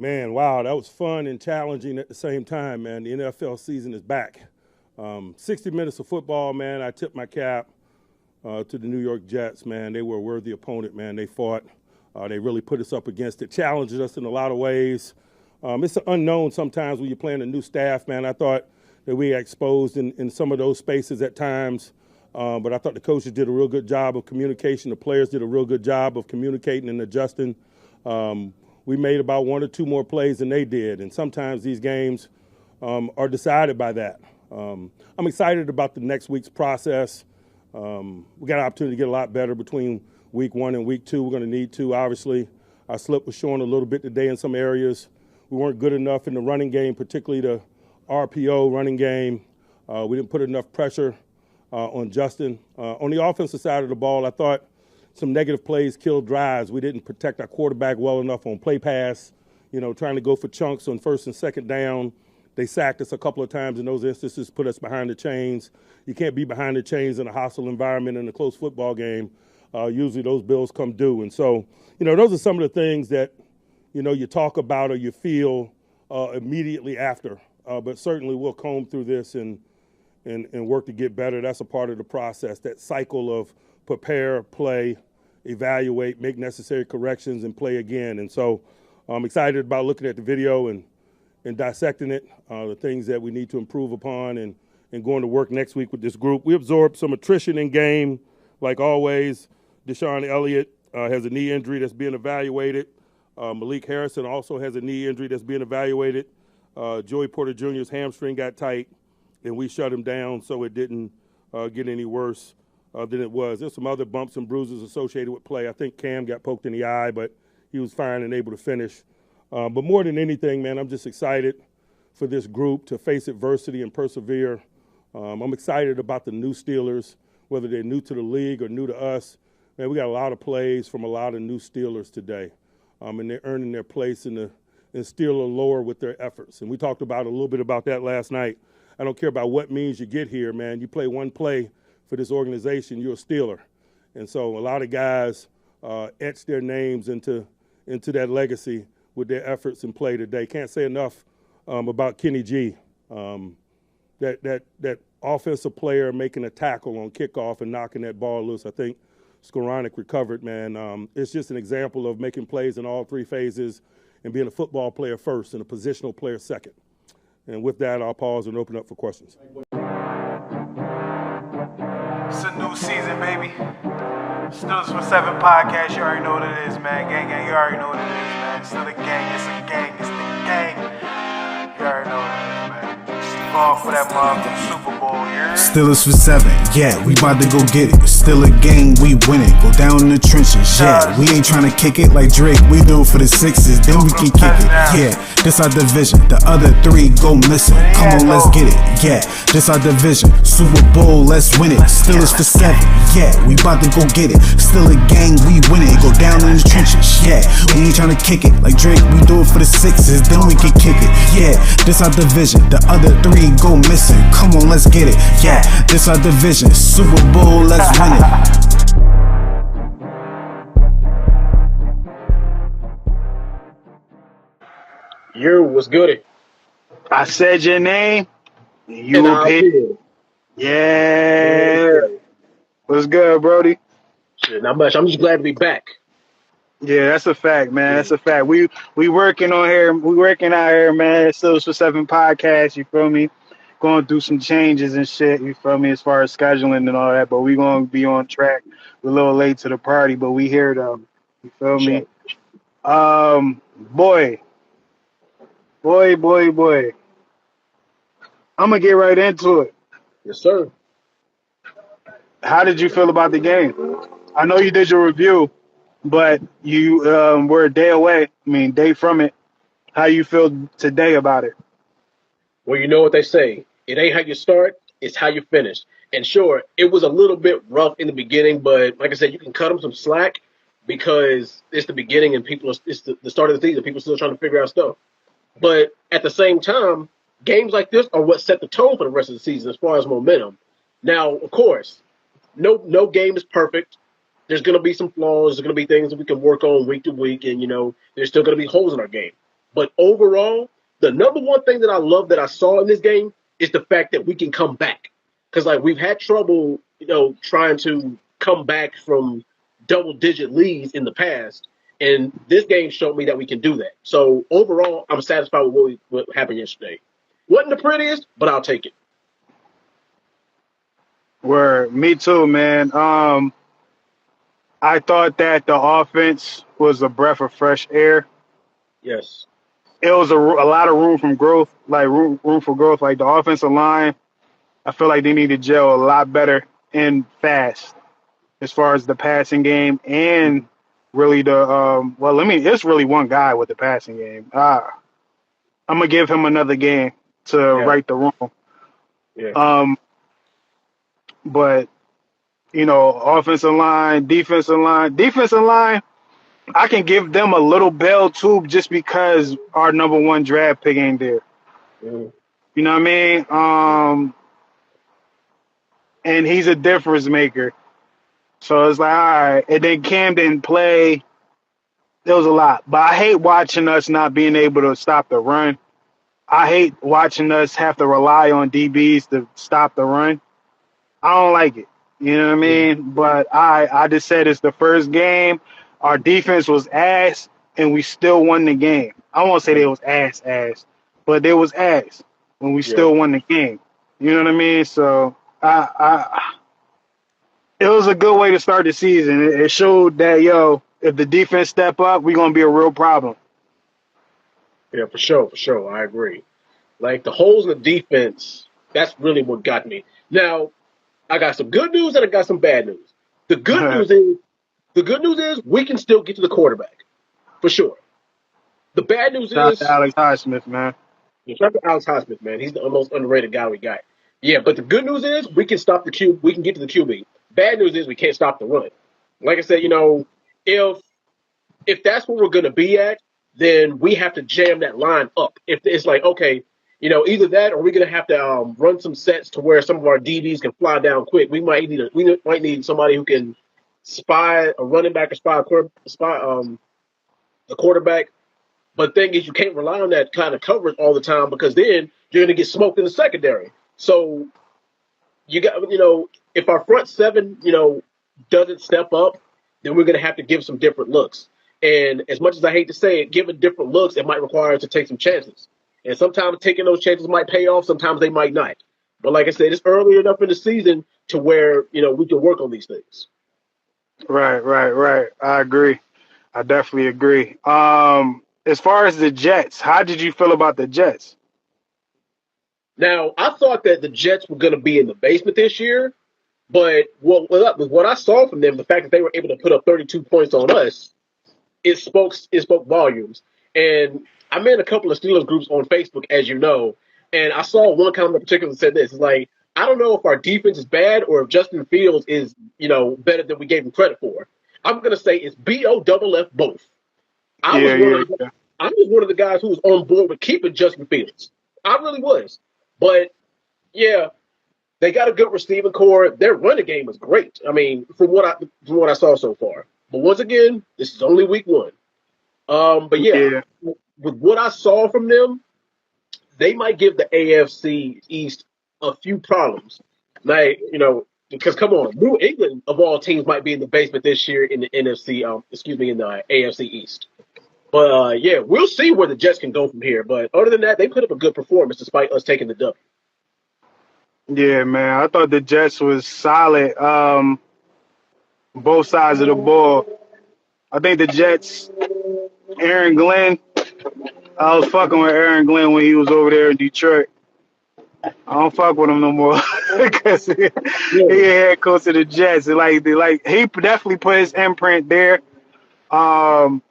Man, wow, that was fun and challenging at the same time, man. The NFL season is back. 60 minutes of football, man. I tip my cap to the New York Jets, man. They were a worthy opponent, man. They fought. They really put us up against it, challenged us in a lot of ways. It's an unknown sometimes when you're playing a new staff, man. I thought that we got exposed in some of those spaces at times, but I thought the coaches did a real good job of communication. The players did a real good job of communicating and adjusting. We made about one or two more plays than they did, and sometimes these games are decided by that. I'm excited about the next week's process. We got an opportunity to get a lot better between week 1 and week 2. We're going to need to, obviously. Our slip was showing a little bit today in some areas. We weren't good enough in the running game, particularly the RPO running game. We didn't put enough pressure on Justin. On the offensive side of the ball, I thought some negative plays killed drives. We didn't protect our quarterback well enough on play pass, trying to go for chunks on first and second down. They sacked us a couple of times in those instances, put us behind the chains. You can't be behind the chains in a hostile environment in a close football game. Usually those bills come due. And so, those are some of the things that, you talk about or you feel immediately after. But certainly we'll comb through this and work to get better. That's a part of the process, that cycle of prepare, play, evaluate, make necessary corrections, and play again. And so I'm excited about looking at the video and dissecting it, the things that we need to improve upon, and going to work next week with this group. We absorbed some attrition in game, like always. Deshaun Elliott has a knee injury that's being evaluated. Malik Harrison also has a knee injury that's being evaluated. Joey Porter Jr.'s hamstring got tight, and we shut him down so it didn't get any worse than it was. There's some other bumps and bruises associated with play. I think Cam got poked in the eye, but he was fine and able to finish. But more than anything, man, I'm just excited for this group to face adversity and persevere. I'm excited about the new Steelers, whether they're new to the league or new to us. Man, we got a lot of plays from a lot of new Steelers today, and they're earning their place in Steeler lore with their efforts. And we talked about a little bit about that last night. I don't care about what means you get here, man. You play one play for this organization, you're a Steeler. And so a lot of guys etch their names into that legacy with their efforts in play today. Can't say enough about Kenny G. That offensive player making a tackle on kickoff and knocking that ball loose. I think Skoranek recovered, man. It's just an example of making plays in all three phases and being a football player first and a positional player second. And with that, I'll pause and open up for questions. It's a new season, baby. Steelers for 7 podcast. You already know what it is, man. Gang, you already know what it is, man. It's still a gang. It's a gang. It's the gang. You already know what it is, man. Going for that motherfucking Super Bowl, yeah. Steelers for 7, yeah, we bout to go get it. Still a game, we win it. Go down in the trenches, yeah. We ain't tryna kick it like Drake. We do it for the 6s, then we can kick it. Yeah, this our division. The other 3 go missing. Come on, let's get it. Yeah, this our division. Super Bowl, let's win it. Steelers for 7, yeah, we bout to go get it. Still a gang, we win it. Go down in the trenches, yeah. We ain't tryna kick it like Drake. We do it for the 6s, then we can kick it. Yeah, this our division. The other 3 go missing. Come on, let's get it. Yeah, this our division. Super Bowl, let's win it. What's good? I said your name. You repeat. Yeah. What's good, Brody? Shit, not much. I'm just glad to be back. Yeah, that's a fact, man. That's a fact. We working on here. We working out here, man. Steelers for 7 podcast. You feel me? Going through some changes and shit. You feel me? As far as scheduling and all that, but we gonna be on track. We're a little late to the party, but we here though. You feel me? Boy. I'm gonna get right into it. Yes, sir. How did you feel about the game? I know you did your review, but you were a day away. Day from it. How you feel today about it? Well, you know what they say. It ain't how you start, it's how you finish. And sure, it was a little bit rough in the beginning, but like I said, you can cut them some slack because it's the beginning and it's the start of the season. People are still trying to figure out stuff. But at the same time, games like this are what set the tone for the rest of the season as far as momentum. Now, of course, no game is perfect. There's going to be some flaws. There's going to be things that we can work on week to week. And, there's still going to be holes in our game. But overall, the number one thing that I love that I saw in this game is the fact that we can come back. Because like we've had trouble, trying to come back from double digit leads in the past, and this game showed me that we can do that. So overall, I'm satisfied with what happened yesterday. Wasn't the prettiest, but I'll take it. Word, me too, man. I thought that the offense was a breath of fresh air. Yes. It was a lot of room from growth, like room for growth. Like the offensive line, I feel like they need to gel a lot better and fast as far as the passing game and really the it's really one guy with the passing game. I'm gonna give him another game to Yeah. right the wrong. Yeah. But offensive line, defensive line. I can give them a little bell too, just because our number one draft pick ain't there. Mhm. You know what I mean? And he's a difference maker. So it's like, all right. And then Cam didn't play. There was a lot. But I hate watching us not being able to stop the run. I hate watching us have to rely on DBs to stop the run. I don't like it. You know what I mean? But I just said it's the first game. Our defense was ass, and we still won the game. I won't say they was ass, but they was ass when we Yeah. still won the game. You know what I mean? So it was a good way to start the season. It showed that if the defense step up, we're gonna be a real problem. Yeah, for sure, for sure. I agree. Like the holes in the defense, that's really what got me. Now, I got some good news and I got some bad news. The good Shout news is the good news is we can still get to the quarterback for sure. The bad news out to is Alex Highsmith, man. shout out to Alex Highsmith, man. He's the most underrated guy we got. Yeah, but the good news is we can stop the Q. We can get to the QB. Bad news is we can't stop the run. Like I said, if that's where we're going to be at, then we have to jam that line up. If it's like, okay, either that or we're going to have to run some sets to where some of our DBs can fly down quick. We might need somebody who can spy a running back or a quarterback. But the thing is, you can't rely on that kind of coverage all the time because then you're going to get smoked in the secondary. So you got, if our front seven, doesn't step up, then we're going to have to give some different looks. And as much as I hate to say it, giving different looks, it might require us to take some chances. And sometimes taking those chances might pay off. Sometimes they might not. But like I said, it's early enough in the season to where, we can work on these things. Right. I agree. I definitely agree. As far as the Jets, how did you feel about the Jets? Now, I thought that the Jets were going to be in the basement this year. But with what I saw from them, the fact that they were able to put up 32 points on us, it spoke volumes. And I'm in a couple of Steelers groups on Facebook, as you know, and I saw one comment in particular that said this: "It's like I don't know if our defense is bad or if Justin Fields is better than we gave him credit for." I'm gonna say it's BO double F both. I was one of the, Yeah. I was one of the guys who was on board with keeping Justin Fields. I really was, but yeah, they got a good receiving core. Their running game was great. I mean, from what I saw so far. But once again, this is only week one. But yeah, Yeah. with what I saw from them, they might give the AFC East a few problems. Like, because come on, New England of all teams might be in the basement this year in the NFC, in the AFC East. But yeah, we'll see where the Jets can go from here. But other than that, they put up a good performance despite us taking the W. Yeah, man. I thought the Jets was solid. Both sides of the ball. I think the Jets, Aaron Glenn. I was fucking with Aaron Glenn when he was over there in Detroit. I don't fuck with him no more because he Yeah, head coach of the Jets. He definitely put his imprint there. Um,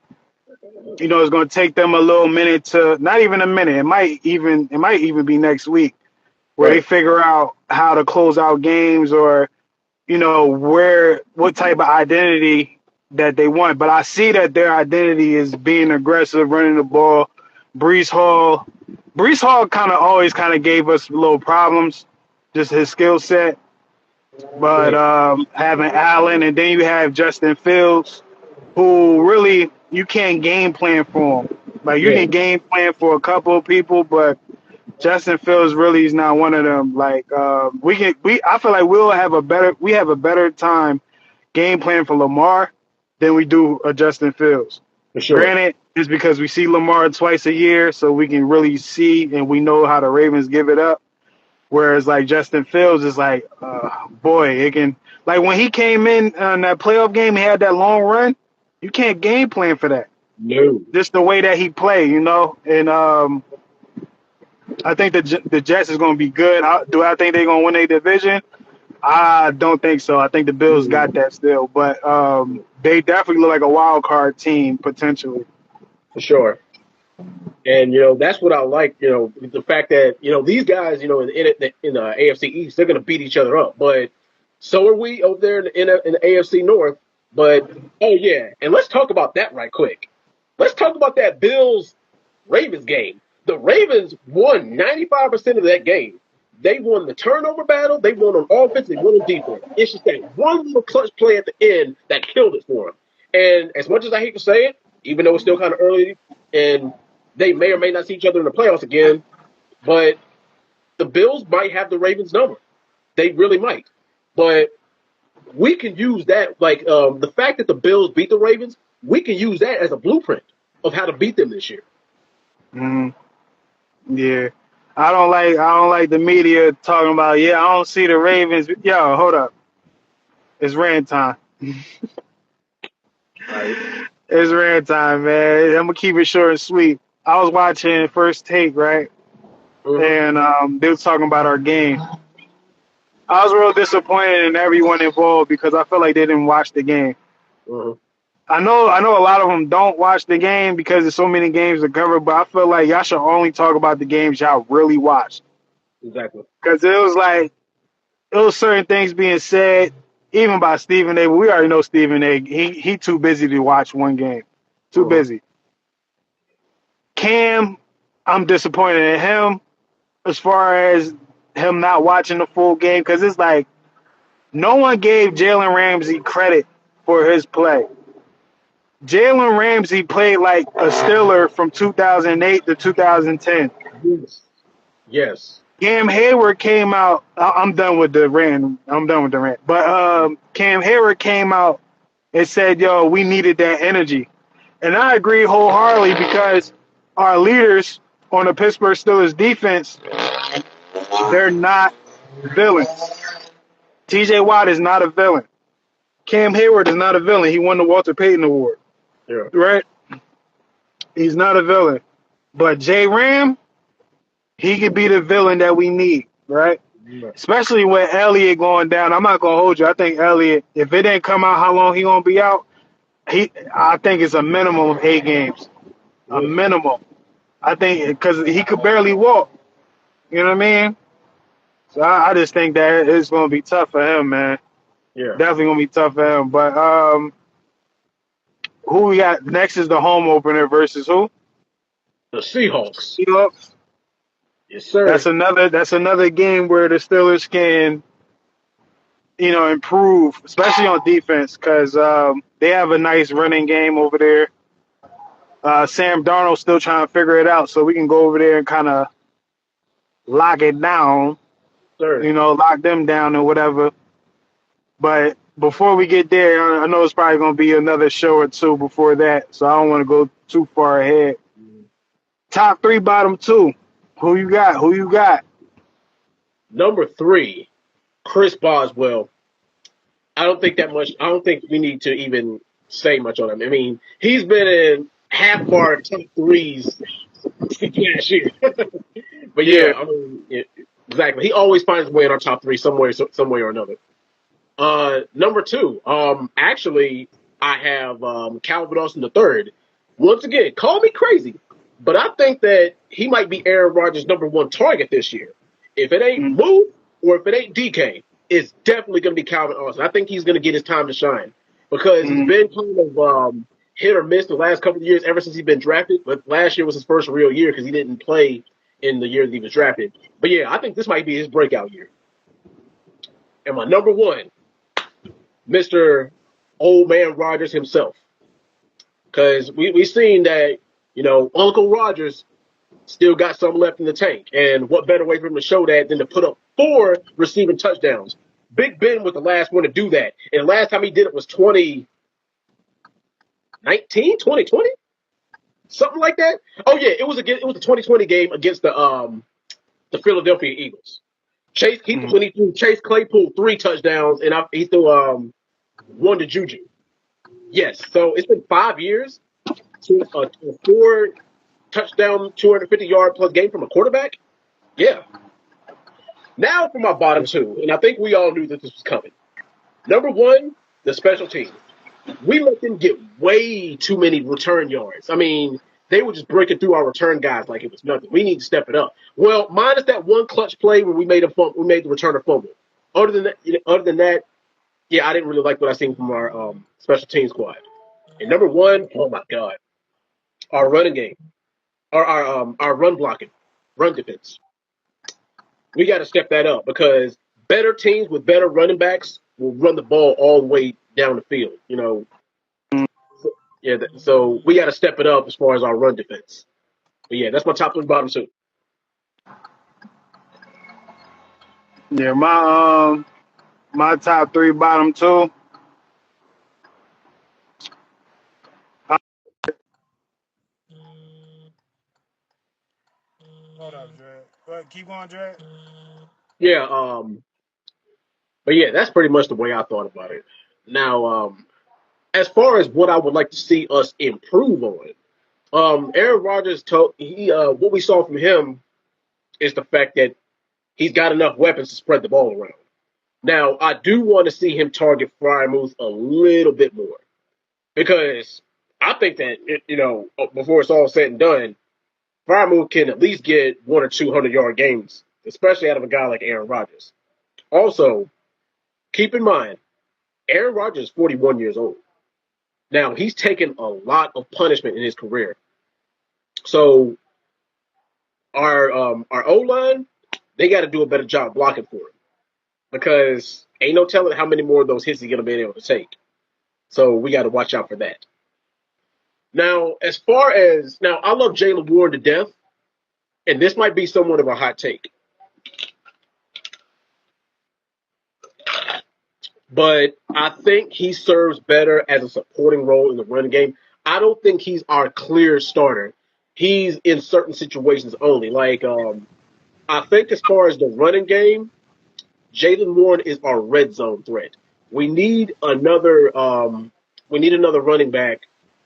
it's gonna take them a little minute to not even a minute. It might even be next week where they right. figure out how to close out games or what type of identity that they want. But I see that their identity is being aggressive, running the ball. Brees Hall, Brees Hall kind of gave us little problems, just his skill set. But Mhm. having Allen and then you have Justin Fields, who really you can't game plan for him. Like you Yeah, can game plan for a couple of people, but Justin Fields really is not one of them. Like I feel like we have a better time game plan for Lamar than we do a Justin Fields. for sure. Granted, it's because we see Lamar twice a year, so we can really see and we know how the Ravens give it up. Whereas like Justin Fields is like, boy, it can like when he came in on that playoff game, he had that long run. You can't game plan for that. No, Just the way that he played, you know. And I think the Jets is going to be good. Do I think they're going to win their division? I don't think so. I think the Bills got that still, but they definitely look like a wild card team potentially. for sure. And that's what I like. The fact that these guys, in the AFC East, they're going to beat each other up. But so are we over there in the AFC North. But oh yeah, and let's talk about that right quick. Let's talk about that Bills Ravens game. The Ravens won 95% of that game. They won the turnover battle. They won on offense. They won on defense. It's just that one little clutch play at the end that killed it for them. And as much as I hate to say it, even though it's still kind of early, and they may or may not see each other in the playoffs again, but the Bills might have the Ravens number. They really might. But we can use that, like the fact that the Bills beat the Ravens, we can use that as a blueprint of how to beat them this year. Mm, yeah, I don't like the media talking about. Yeah, I don't see the Ravens. Yo, hold up, it's rant time. Right. It's rant time, man. I'm gonna keep it short and sweet. I was watching First Take, right, Mm-hmm. and they was talking about our game. I was real disappointed in everyone involved because I felt like they didn't watch the game. Mm-hmm. I know a lot of them don't watch the game because there's so many games to cover, but I feel like y'all should only talk about the games y'all really watched. Exactly. Because it was certain things being said, even by Stephen A. But we already know Stephen A. He too busy to watch one game. Too Mm-hmm. busy. Cam, I'm disappointed in him as far as him not watching the full game because it's like no one gave Jalen Ramsey credit for his play. Jalen Ramsey played like a Steeler from 2008 to 2010. Yes. Yes. Cam Hayward came out. I'm done with the rant. I'm done with the rant. But Cam Hayward came out and said, "Yo, we needed that energy," and I agree wholeheartedly because our leaders on the Pittsburgh Steelers defense, they're not villains. T.J. Watt is not a villain. Cam Hayward is not a villain. He won the Walter Payton Award, Yeah. right? He's not a villain. But J. Ram, he could be the villain that we need, right? Especially with Elliott going down. I'm not gonna hold you. I think Elliott, if it didn't come out how long he gonna be out, I think it's a minimum of 8 games. A minimum. I think because he could barely walk. You know what I mean? So I just think that it's gonna be tough for him, man. Yeah. Definitely gonna be tough for him. But who we got next is the home opener versus who? The Seahawks. Seahawks. Yes, sir. That's another game where the Steelers can, improve, especially on defense, because they have a nice running game over there. Sam Darnold's still trying to figure it out, so we can go over there and kind of lock it down, Sir. lock them down or whatever. But before we get there, I know it's probably going to be another show or two before that, so I don't want to go too far ahead. Top 3, bottom 2. Who you got? Who you got? Number 3, Chris Boswell. I don't think we need to even say much on him. I mean, he's been in half of our top 3s last year. But yeah, I mean, exactly. He always finds a way in our top 3 some way or another. Number 2, actually, I have Calvin Austin III. Once again, call me crazy, but I think that he might be Aaron Rodgers' number 1 target this year. If it ain't Move or if it ain't DK, it's definitely going to be Calvin Austin. I think he's going to get his time to shine because he's been kind of hit or miss the last couple of years ever since he's been drafted. But last year was his first real year because he didn't play in the year that he was drafted. But yeah, I think this might be his breakout year. And my number 1, Mr. Old Man Rodgers himself. Because we've seen that, Uncle Rogers still got some left in the tank. And what better way for him to show that than to put up 4 receiving touchdowns? Big Ben was the last one to do that. And the last time he did it was 2019, 2020? Something like that. Oh yeah, it was the 2020 game against the Philadelphia Eagles. When he threw Chase Claypool 3 touchdowns and he threw 1 to Juju. Yes, so it's been 5 years to a 4 touchdown, 250-yard plus game from a quarterback. Yeah. Now for my bottom 2, and I think we all knew that this was coming. Number 1, the special teams. We let them get way too many return yards. I mean, they were just breaking through our return guys like it was nothing. We need to step it up. Well, minus that one clutch play when we made the returner fumble. Other than that, yeah, I didn't really like what I seen from our special team squad. And number 1, oh my God, our running game, our run blocking, run defense. We got to step that up because better teams with better running backs will run the ball all the way down the field. Yeah, so we got to step it up as far as our run defense. But yeah, that's my top 3, bottom 2. Yeah, my top 3, bottom 2. Hold up, Dre. Go ahead, keep going, Dre. Yeah, but yeah, that's pretty much the way I thought about it. Now, as far as what I would like to see us improve on, Aaron Rodgers what we saw from him is the fact that he's got enough weapons to spread the ball around. Now, I do want to see him target Freiermuth a little bit more because I think that before it's all said and done, Freiermuth can at least get 1 or 200-yard games, especially out of a guy like Aaron Rodgers. Also, keep in mind, Aaron Rodgers is 41 years old. Now, he's taken a lot of punishment in his career. So our O-line, they got to do a better job blocking for him because ain't no telling how many more of those hits he's going to be able to take. So we got to watch out for that. Now, I love Jaylen Warren to death, and this might be somewhat of a hot take. But I think he serves better as a supporting role in the running game. I don't think he's our clear starter. He's in certain situations only. Like, I think as far as the running game, Jaylen Warren is our red zone threat. We need another running back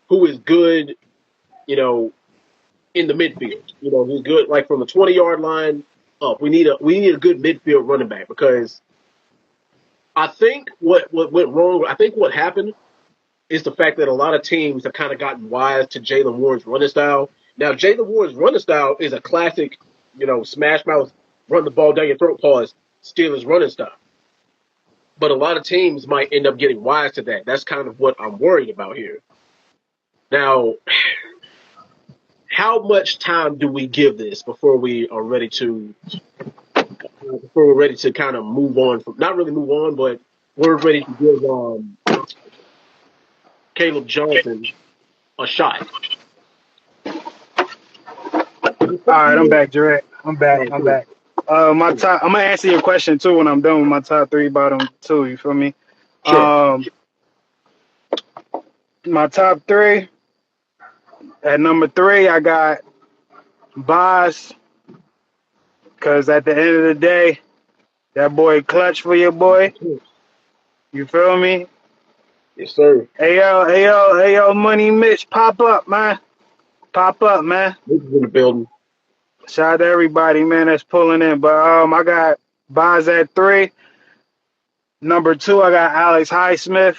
who is good, in the midfield. Who's good like from the 20-yard line up. We need a good midfield running back because I think what went wrong. I think what happened is the fact that a lot of teams have kind of gotten wise to Jaylen Warren's running style. Now, Jaylen Warren's running style is a classic, smash mouth, run the ball down your throat, pause, Steelers running style. But a lot of teams might end up getting wise to that. That's kind of what I'm worried about here. Now, how much time do we give this before we are ready to kind of move on from, not really move on, but we're ready to give Caleb Johnson a shot. All right, I'm back, Dre. I'm back. My top. I'm gonna answer your question too when I'm done with my top 3, bottom 2. You feel me? Sure. My top 3. At number 3, I got Boss, because at the end of the day, that boy clutch for your boy. You feel me? Yes, sir. Hey yo, Money Mitch, pop up, man. This is in the building. Shout out to everybody, man, that's pulling in. But I got Boz at 3. Number 2, I got Alex Highsmith.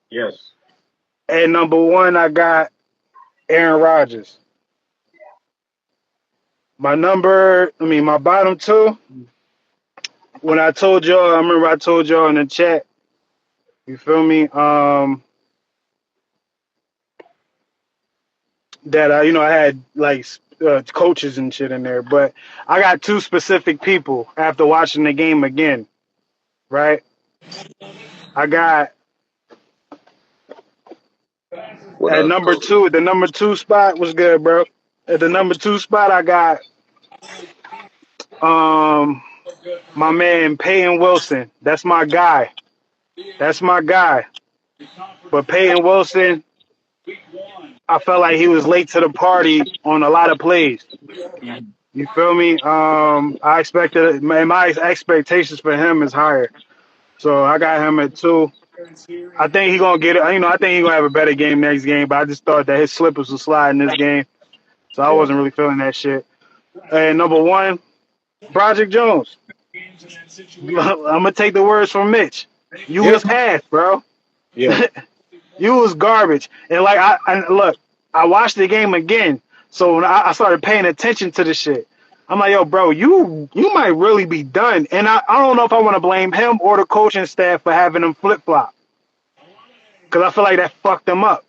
Yes. And number 1, I got Aaron Rodgers. My bottom 2, when I told y'all, I remember I told y'all in the chat, you feel me? That I had like coaches and shit in there, but I got 2 specific people after watching the game again, right? I got What At else, number Kobe? two, the number two spot was good, bro. At the number two spot, I got um my man Peyton Wilson. That's my guy. That's my guy. But Peyton Wilson, I felt like he was late to the party on a lot of plays. Mhm. You feel me? I expected my expectations for him is higher. So I got him at two. I think he gonna get it. I think he gonna have a better game next game. But I just thought that his slippers was sliding this game, so I Yeah. wasn't really feeling that shit. And number one, Project Jones. I'm gonna take the words from Mitch. You Yeah. was ass, bro. Yeah. You was garbage. And like I look, I watched the game again. So when I started paying attention to the shit, I'm like, yo, bro, you might really be done. And I don't know if I want to blame him or the coaching staff for having him flip flop because I feel like that fucked them up.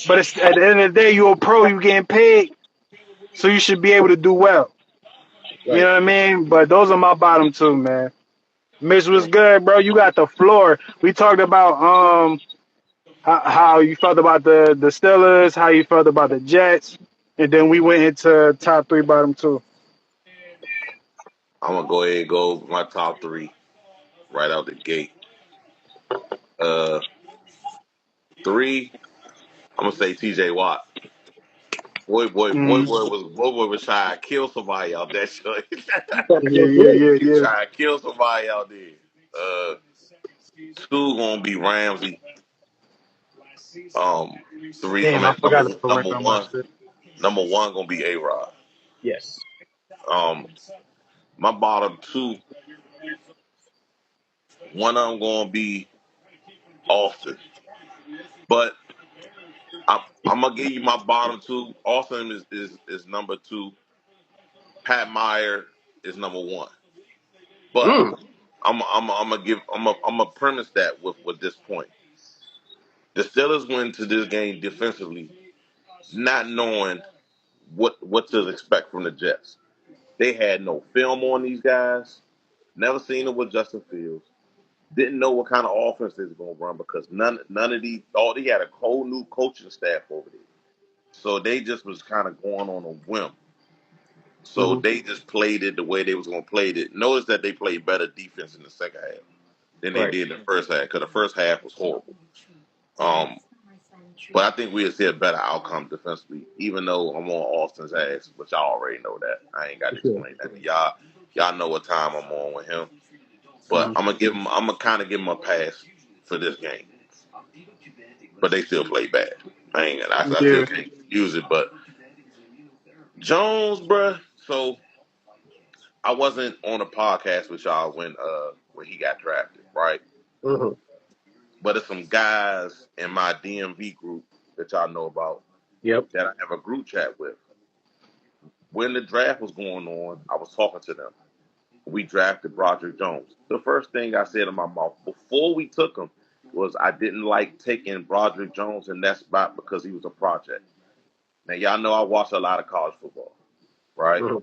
But it's, at the end of the day, you're a pro, you getting paid, so you should be able to do well. You Right. know what I mean? But those are my bottom two, man. Mitch was Yeah. good, bro. You got the floor. We talked about how you felt about the Steelers, how you felt about the Jets, and then we went into top three, bottom two. I'm gonna go ahead and go with my top three right out the gate. Uh, three. I'm gonna say T.J. Watt. Mm. Boy was trying to kill somebody out there. Yeah, yeah, yeah, He yeah. trying to kill somebody out there. Uh, two gonna be Ramsey. Um, three. I Damn, I mean, forgot to put Rick on my shit. number one gonna be A Rod. Yes. Um, my bottom two. One of them gonna be Austin, but I'm gonna give you my bottom two. Austin is number two. Pat Meyer is number one. But Mm. I'm gonna premise that with this point. The Steelers went to this game defensively, not knowing what to expect from the Jets. They had no film on these guys. Never seen them with Justin Fields. Didn't know what kind of offense they was gonna run because none of these. All they had a whole new coaching staff over there, so they just was kind of going on a whim. So Hmm. they just played it the way they was gonna play it. Notice that they played better defense in the second half than they Right. did in the first half because the first half was horrible. Um, but I think we'll see a better outcome defensively, even though I'm on Austin's ass, which I already know that. I ain't got to For sure. explain that to y'all. Y'all know what time I'm on with him. But Mm. I'm gonna kind of give him a pass for this game. But they still play bad. I still Yeah. can't use it. But Jones, bruh. So I wasn't on a podcast with y'all when he got drafted, right? Hmm. But there's some guys in my DMV group that y'all know about Yep. that I have a group chat with. When the draft was going on, I was talking to them. We drafted Broderick Jones. The first thing I said in my mouth before we took him was I didn't like taking Broderick Jones in that spot because he was a project. Now y'all know I watch a lot of college football, right? Hmm.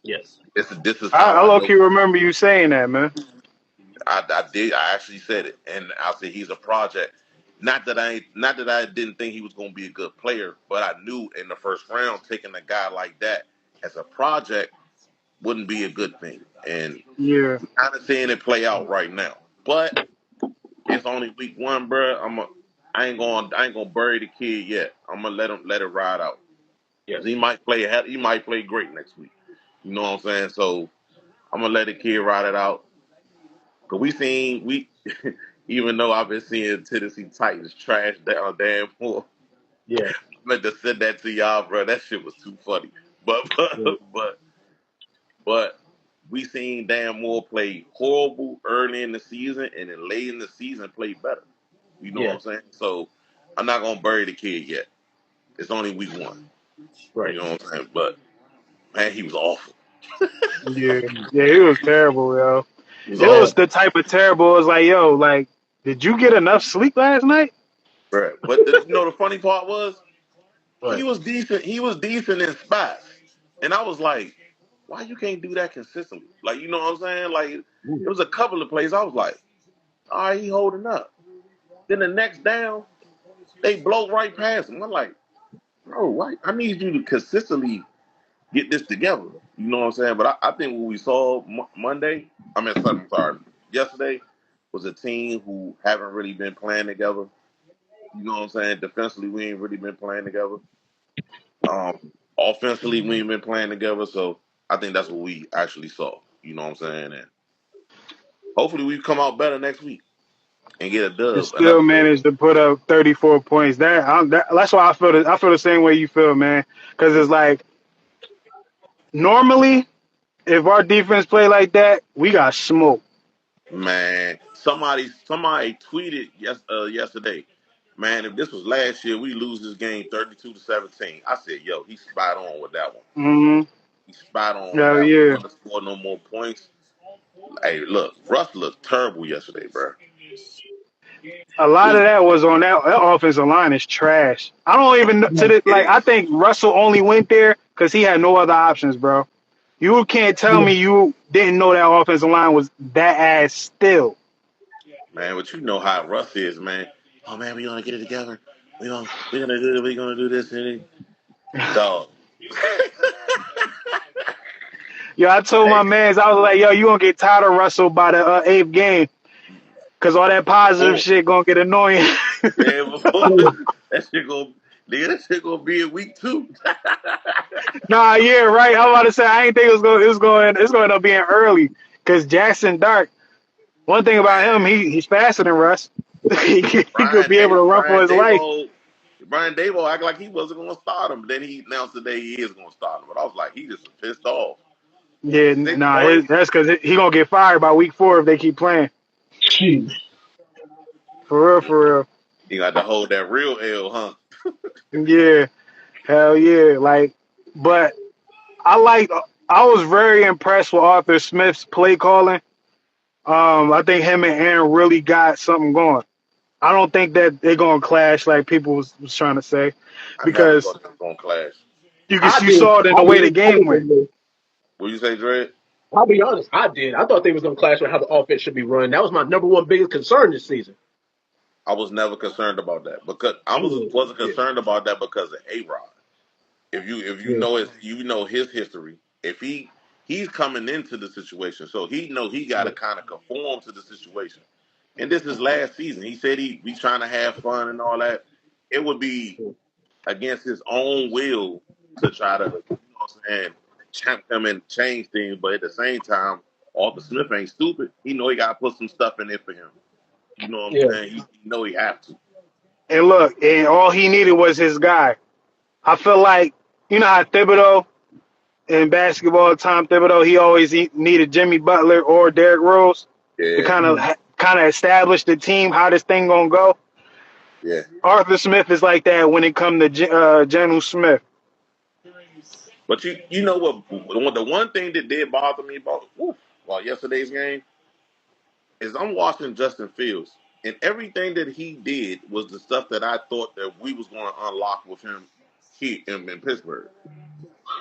Yes. This is how I I low know. key remember you saying that, man. I did. I actually said it, and I said he's a project. Not that I didn't think he was going to be a good player, but I knew in the first round taking a guy like that as a project wouldn't be a good thing. And Yeah, we're kind of seeing it play out right now. But it's only week one, bro. I ain't gonna bury the kid yet. I'm gonna let it ride out because Yes. he might play great next week. You know what I'm saying? So I'm gonna let the kid ride it out. Cause we even though I've been seeing Tennessee Titans trash down damn poor. Yeah. I meant to send that to y'all, bro. That shit was too funny. But Yeah. but we seen Dan Moore play horrible early in the season and then late in the season play better. You know what Yeah. I'm saying? So I'm not gonna bury the kid yet. It's only week one. You Right. know what I'm saying? But man, he was awful. yeah, yeah. He was terrible, yo. He was It was awful, the type of terrible. It was like, yo, like, did you get enough sleep last night? bro. But the funny part was he Right. was decent. He was decent in spots, and I was like, why you can't do that consistently? Like you know what I'm saying? Like it Mhm. was a couple of plays I was like, all right, he holding up. Then the next down. They blow right past him. I'm like, bro, why? I need you to consistently get this together. You know what I'm saying? But I think what we saw Monday, I'm sorry, yesterday was a team who haven't really been playing together. You know what I'm saying? Defensively, we ain't really been playing together. Offensively, we ain't been playing together. So I think that's what we actually saw. You know what I'm saying? And hopefully we come out better next week and get a And dub, still another dub. managed to put up 34 points. That's why I feel the same way you feel, man. Because it's like normally if our defense play like that, we got smoked. Man, somebody tweeted yesterday. Man, if this was last year, we lose this game 32-17. I said, yo, he's spot on with that one. Mm-hmm. He's spot on with Hell that one. yeah. We're gonna score no more points. Hey, look, Russ looked terrible yesterday, bro. A lot of that was on that offensive line is trash. I don't even know It I is. think Russell only went there because he had no other options, bro. You can't tell me you didn't know that offensive line was that ass still. Man, but you know how Russ is, man. Oh man, we gonna get it together. We're gonna do this and dog. Yo, I told my Hey, mans, I was like, yo, you gonna get tired of Russell by the eighth game because all that positive oh, shit gonna get annoying. man, that shit gonna nigga, that shit gonna be in week 2. Nah, yeah, right. I'm about to say I ain't think it's going to end up being early because Jackson Dart. One thing about him, he's faster than Russ. He could be able to run for Brian his life. Dable act like he wasn't gonna start him, but then he announced today he is gonna start him. But I was like, he just pissed off. Yeah, 6 points. that's because he gonna get fired by week 4 if they keep playing. Jeez. For real, for He got to hold that real L, huh? real. Yeah, hell yeah. Like, but I like. I was very impressed with Arthur Smith's play calling. I think him and Aaron really got something going. I don't think that they're gonna clash like people was trying to say, I never because thought they was gonna clash. I you did. saw it in I the way the did. I game did. went. What you say, Dred? I'll be honest. I did. I thought they was gonna clash with how the offense should be run. That was my number one biggest concern this season. I was never concerned about that because I Yeah. wasn't Yeah. concerned about that because of A Rod. If you Yeah. know his history. If he's coming into the situation, so he know he got to Yeah. kind of conform to the situation. And this is last season. He said he be trying to have fun and all that. It would be against his own will to try to, what I'm saying, champ him and change things. But at the same time, Arthur Smith ain't stupid. He know he got to put some stuff in there for him. You know what I'm Yeah. saying? He know he have to. And look, and all he needed was his guy. I feel like you know how Thibodeau in basketball, Tom Thibodeau, he always needed Jimmy Butler or Derrick Rose to Yeah, kind of establish the team, how this thing gonna go. yeah. Arthur Smith is like that when it come to General Smith. But you know what? The one thing that did bother me about yesterday's game is I'm watching Justin Fields, and everything that he did was the stuff that I thought that we was going to unlock with him here in Pittsburgh.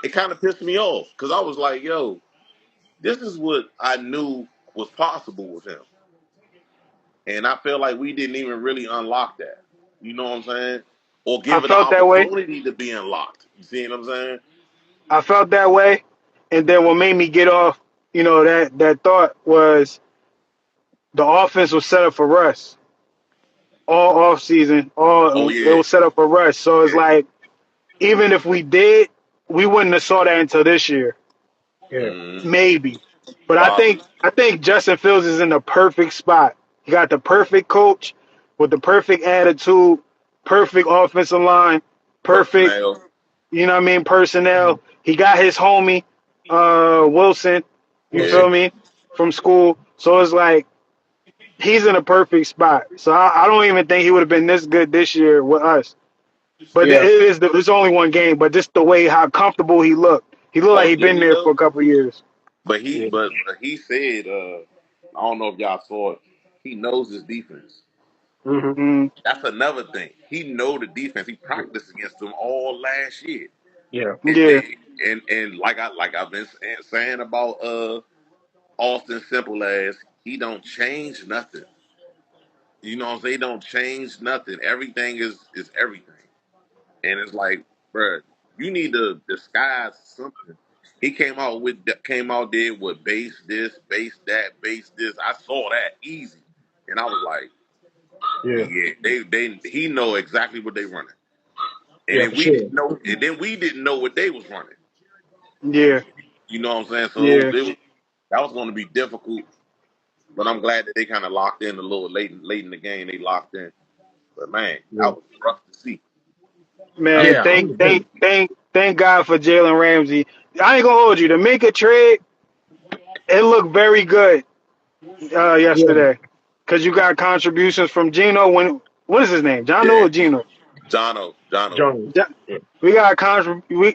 It kind of pissed me off because I was like, yo, this is what I knew was possible with him, and I feel like we didn't even really unlock that. You know what I'm saying? Or I give it an felt that way. opportunity to be unlocked. You see what I'm saying? I felt that way. And then what made me get off, that thought was the offense was set up for Russ all off season. Oh All it yeah, was set up for Russ. So it's yeah. like even if we did, we wouldn't have saw that until this year. Yeah. Mm-hmm. Maybe. But Probably. I think Justin Fields is in the perfect spot. He got the perfect coach with the perfect attitude, perfect offensive line, perfect, Personnel. personnel. He got his homie, Wilson, you Yeah. feel me, from school. So it's like he's in a perfect spot. So I don't even think he would have been this good this year with us. But Yeah. it's only one game, but just the way how comfortable he looked. He looked like Oh he yeah, been he there for does. a couple of years. But he Yeah. but he said, I don't know if y'all saw it. He knows his defense. Hmm. Mm, That's another thing. He know the defense. He practiced against them all last year, Yeah. and yeah. I've been saying about Austin Simple as he don't change nothing. You know what I'm saying? They don't change nothing. Everything is everything. And it's like, bruh, you need to disguise something. He came out there with base this, base that, base this. I saw that easy. And I was like, Yeah, yeah, they he know exactly what they running. And Yeah, then for we sure. didn't know and then we didn't know what they was running. yeah, You know what I'm saying? So yeah, that was gonna be difficult. But I'm glad that they kind of locked in a little late in the game. They locked in. But man, Yeah, that was rough to see. That was man. yeah, rough. Thank God for Jalen Ramsey. I ain't gonna hold you. To make a trade, it looked very good yeah. yesterday, because you got contributions from Gino. What is his name? John Yeah, or Gino? Jono. Jones. Jo- Yeah,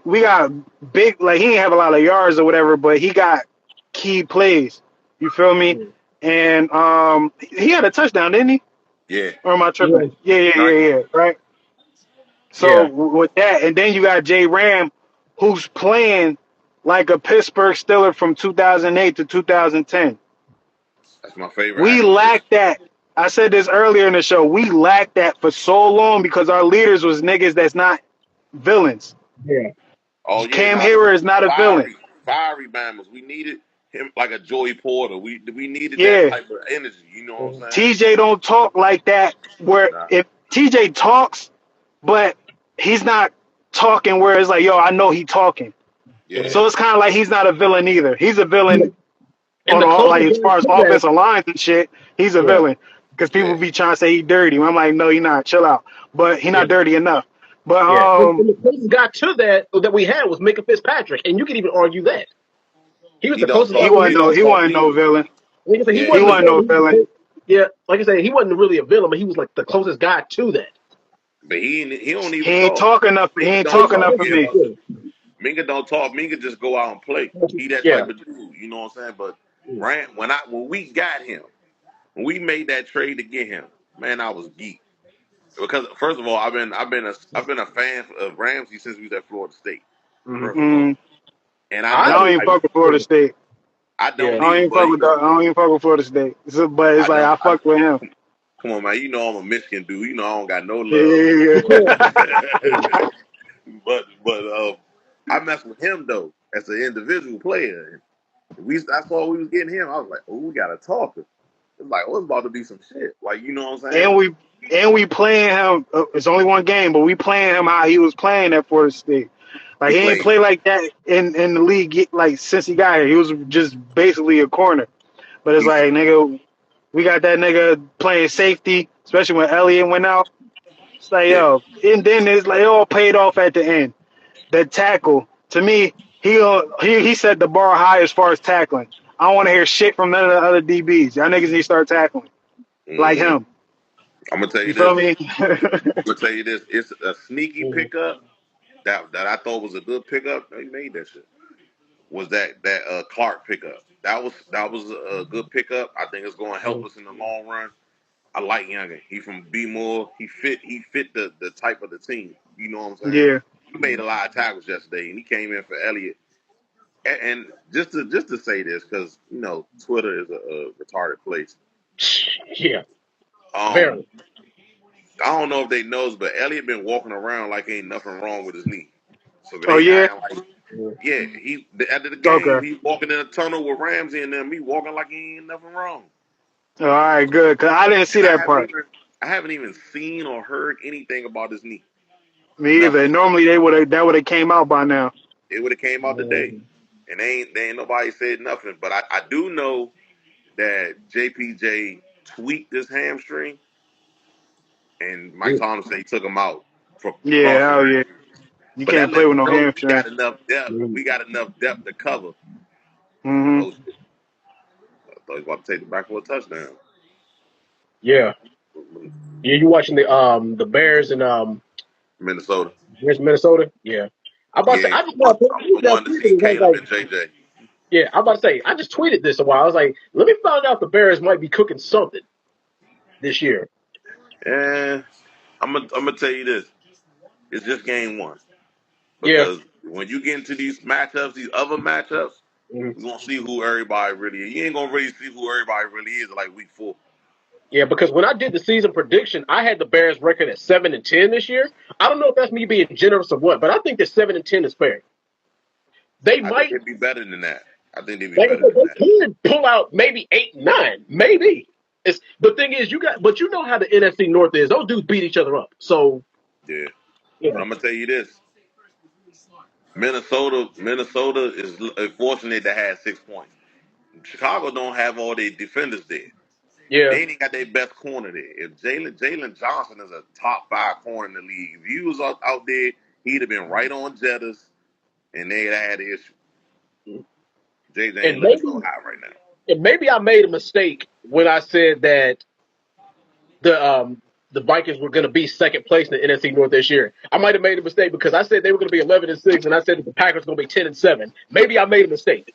we got big, like he didn't have a lot of yards or whatever, but he got key plays. You feel me? yeah, And he had a touchdown, didn't he? Yeah. Or am I tripping? yeah, Yeah, yeah, Nice. yeah, yeah. Right. So yeah. with that, and then you got Jay Ram, who's playing like a Pittsburgh Steeler from 2008 to 2010. That's my favorite We acquisition. lacked that. I said this earlier in the show. We lacked that for so long because our leaders was niggas that's not villains. Yeah. Oh yeah, Cam now the Hayward is not a villain. fiery Bama's. We needed him like a Joey Porter. We needed that Yeah. type of energy. You know what I'm saying? TJ don't talk like that. Where Nah. if TJ talks, but he's not talking where it's like, yo, I know he talking. Yeah. So it's kind of like he's not a villain either. He's a Yeah. villain And on the all, like closest as guy far as to that, offensive lines and shit. He's a yeah, villain because people Yeah. be trying to say he dirty. I'm like, no, he not. Chill out. But he yeah, not dirty enough. But yeah. And the closest guy to that we had was Micah Fitzpatrick, and you could even argue that he was He the don't closest guy he talk. we He wasn't had. no don't he talk wasn't no neither. villain. Like I said, he Yeah, He wasn't he the wasn't ain't. no villain. He was villain. yeah, like I said, he wasn't really a villain, but he was like the closest guy to that. But he don't He even ain't talk. talking enough. He Minka ain't Yeah, don't he's talking not talk. enough for Yeah, me. listening. Minka don't talk. Minka just go out and play. He that Yeah, type of dude. You know what I'm saying? But Rand, when we got him, when we made that trade to get him, man, I was geek. Because first of all, I've been a fan of Ramsey since we was at Florida State. mm-hmm. First of all, Mm, and I and I I know don't was, even like fuck with Florida State. I yeah, don't I don't either, even but fuck you with know I don't even fuck with Florida State. So, but it's I like know I I fuck with him. come on man, you know I'm a Michigan dude. You know I don't got no Yeah, love. yeah, yeah, yeah, but I mess with him though as an individual player. I saw we was getting him. I was like, oh, we got to talk. It's like, oh, it's about to be some shit. Like, you know what I'm yeah. saying? And we playing him. It's only one game, but we playing him how he was playing at Florida State. Like He he ain't played. play like that in the league like since he got here. He was just basically a corner. But it's He like nigga, we got that nigga playing safety, especially when Elliott went out. It's like yeah. yo, and then it's like it all paid off at the end. That tackle to me, he set the bar high as far as tackling. I don't want to hear shit from none of the other DBs. Y'all niggas need to start tackling like hmm him. I'm gonna tell you You feel this. me? I'm gonna tell you this. It's a sneaky mhm, pickup that I thought was a good pickup. They made that shit. Was that Clark pickup? That was a good pickup. I think it's going to help mhm. us in the long run. I like Younger. He from B More. He fit the type of the team. You know what I'm saying? Yeah, He made a lot of tackles yesterday, and he came in for Elliott. And just to say this, because Twitter is a retarded place. Yeah, Um, very. I don't know if they knows, but Elliott been walking around like ain't nothing wrong with his knee. So oh they yeah, acting like, Mhm. yeah, he after the okay. game he walking in a tunnel with Ramsey and them. He walking like he ain't nothing wrong. All right, good. Cause I didn't see And that part. I haven't even seen or heard anything about his knee. Me either. Nothing. Normally that would have came out by now. It would have came out today, Mhm. and they ain't nobody said nothing. But I do know that JPJ tweaked his hamstring, and Mike Thomas said he took him out for Yeah, precautionary hell yeah. reasons. You But that can't play lets with you no know we hamstring. got enough depth. Mhm. We got enough depth to cover. Hmm. Oh shit! I thought he was about to take the back for a touchdown. Yeah, yeah. You watching the Bears and Minnesota. Bears Minnesota? Yeah. I'm about to say Yeah, I just now I wanted to tweeted see it. I was Caleb like, and JJ. yeah, I'm about to say I just tweeted this a while. I was like, let me find out if the Bears might be cooking something this year. And I'm gonna tell you this: it's just game one Yeah. because when you get into these matchups, these other matchups, Mhm. we're gonna see who everybody really is. You ain't gonna really see who everybody really is like week 4. Yeah, because when I did the season prediction, I had the Bears record at 7-10 this year. I don't know if that's me being generous or what, but I think that 7-10 is fair. They I think might, they'd be better than that. I think they'd be like I better said, than that. they can pull out maybe 8-9, maybe. It's the thing is but you know how the NFC North is. Those dudes beat each other up. So Yeah. yeah, But I'm gonna tell you this: Minnesota is fortunate to have 6 points. Chicago don't have all their defenders there. yeah. They ain't got their best corner there. If Jalen Johnson is a top 5 corner in the league, if he was out there, he'd have been right on Jettas, and they'd have had an issue. JJ ain't And looking so maybe hot right now. and maybe I made a mistake when I said that the um the Vikings were going to be second place in the NFC North this year. I might have made a mistake because I said they were going to be 11-6, and I said that the Packers were going to be 10-7. Maybe I made a mistake.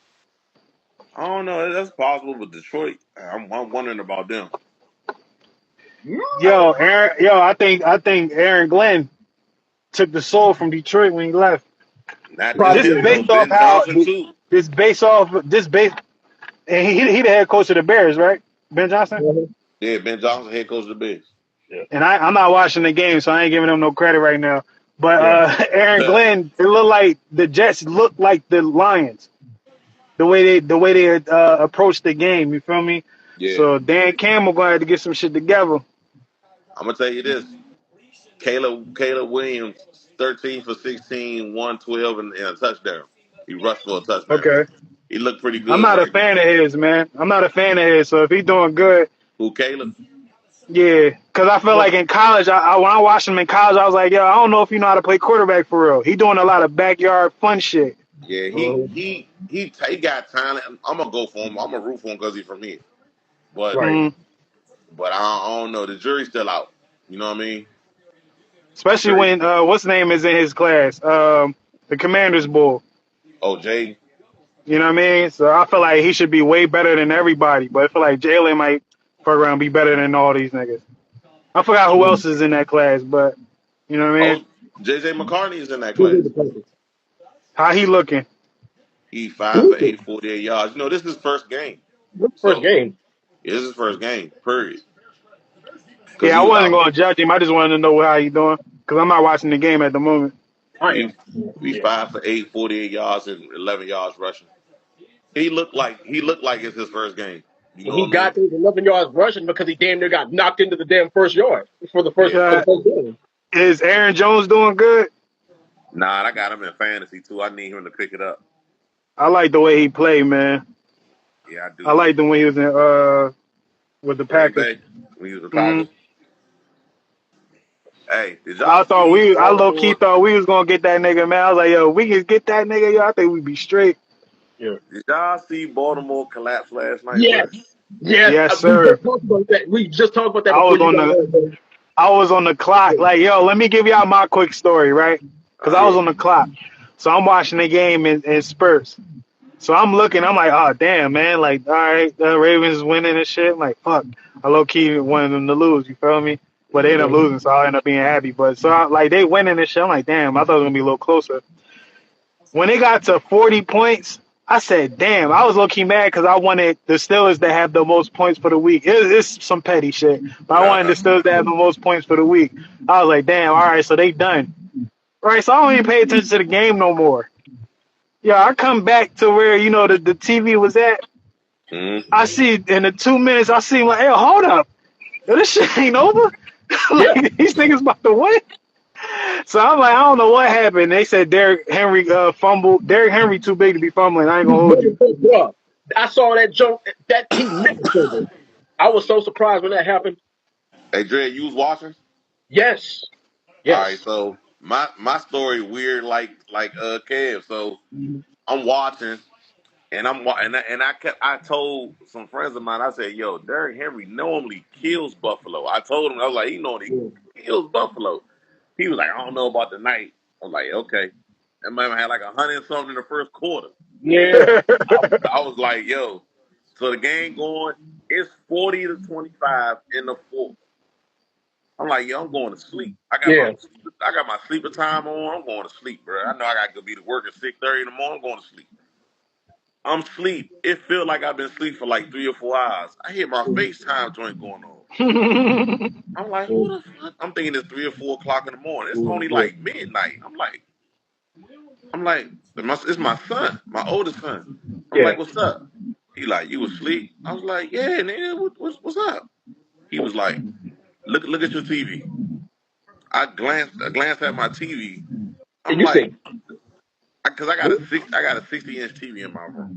I don't know. That's possible, but Detroit, I'm wondering about them. I think Aaron Glenn took the soul from Detroit when he left. Not just Just Probably. him though. based off Ben how Johnson too. this based off this base and he the head coach of the Bears, right? Ben Johnson. Mhm. Yeah, Ben Johnson, head coach of the Bears. Yeah. And I'm not watching the game, so I ain't giving him no credit right now. But Yeah. Aaron Glenn, it looked like the Jets looked like the Lions. The way they approached the game, you feel me? Yeah, So Dan Campbell gonna have to get some shit together. I'm gonna tell you this: Caleb Williams, 13 for 16, 112, and a touchdown. He rushed for a touchdown. Okay. He looked pretty I'm good not a right now. fan of his, man. I'm not a fan of his. So if he's doing good, Who Caleb? yeah. Because I feel like in college, when I watched him in college, I was like, yo, I don't know if you know how to play quarterback for real. He doing a lot of backyard fun shit. Yeah, Mhm. he got talent. I'm gonna go for him. I'm gonna root for him because he's from here. But Right. Mm. I don't know. The jury's still out. You know what I mean? Especially Jury. when what's name is in his class, the Commanders Bowl. Oh, Jay. You know what I mean? So I feel like he should be way better than everybody. But I feel like Jalen might fuck around and be better than all these niggas. I forgot who else is in that class, but you know what I mean? Oh, JJ McCartney is in that Who did class. the Packers? How he looking? He 5 for 8, Stupid. 48 yards. You know, this is his first game. First So game. this is his first game. Period. Because Yeah, he I was wasn't out. going to judge him. I just wanted to know how he doing because I'm not watching the game at the moment. I We am. we Yeah. 5 for 8, 48 yards and 11 yards rushing. He looked like it's his first game. You And know he what I mean? got those 11 yards rushing because he damn near got knocked into the damn first yard Yeah. for the first game. Is Aaron Jones doing good? Nah, I got him in fantasy too. I need him to pick it up. I like the way he played, man. Yeah, I do I too. liked him when he was in with the Green Packers. Bay when he was with hmm Packers. Hey, did y'all see I low key Baltimore? thought we was gonna get that nigga, man. I was like, yo, we can get that nigga, yo. I think we'd be straight. Yeah. Did y'all see Baltimore collapse last night, bro? Yes. Yes. Yes, We sir. just talked about that. We just talked about that I before was you on got the on. I was on the clock. Like, yo, let me give y'all my quick story, right? Because I Uh, was Yeah. on the clock. So I'm watching the game in spurts. So I'm looking, I'm like, oh damn, man, like, all right, the Ravens is winning and shit. I'm like, fuck, I low key wanted them to lose. You feel me? But they end up mm-hmm. losing, so I end up being happy. But so like they winning and shit. I'm like, damn, I thought it was gonna be a little closer. When it got to 40 points, I said, damn, I was low key mad because I wanted the Steelers to have the most points for the week. It's some petty shit, but I wanted the Steelers to have the most points for the week. I was like, damn, all right, so they done. Right, so I don't even pay attention to the game no more. Yeah, I come back to where the TV was at. I see in the 2 minutes, I see like, hey, hold up, yo, this shit ain't over. Yeah. Like these niggas about to win. So I'm like, I don't know what happened. They said Derrick Henry fumbled. Derrick Henry too big to be fumbling. I ain't You gonna hold better you. put bruh. I saw that joke that he never showed it. I was so surprised when that happened. Hey, Dre, you was watching? Yes. All right, Yes. so my story weird like Kev. So Mhm. I'm watching and I told some friends of mine. I said, "Yo, Derrick Henry normally kills Buffalo." I told him I was like, "He normally kills Buffalo." He was like, "I don't know about the night." I was like, "Okay." That man had like 100 and something in the first quarter. Yeah. I was like, "Yo." So the game going. It's 40-25 in the fourth. I'm like, yo, I'm going to sleep. Yeah. I got my sleeper time on. I'm going to sleep, bro. I know I got to be to work at 6:30 in the morning. I'm going to sleep. I'm sleep. It feel like I've been asleep for like 3 or 4 hours. I hear my FaceTime joint going on. I'm like, who the fuck? I'm thinking it's 3 or 4 o'clock in the morning. It's only like midnight. I'm like, it's my son, my oldest son. I'm Yeah. like, what's up? He like, you asleep? I was like, yeah, nigga, what's up? He was like, look at your TV. I glanced at my TV. I'm And you like, said, because what? I got a 60-inch TV in my room.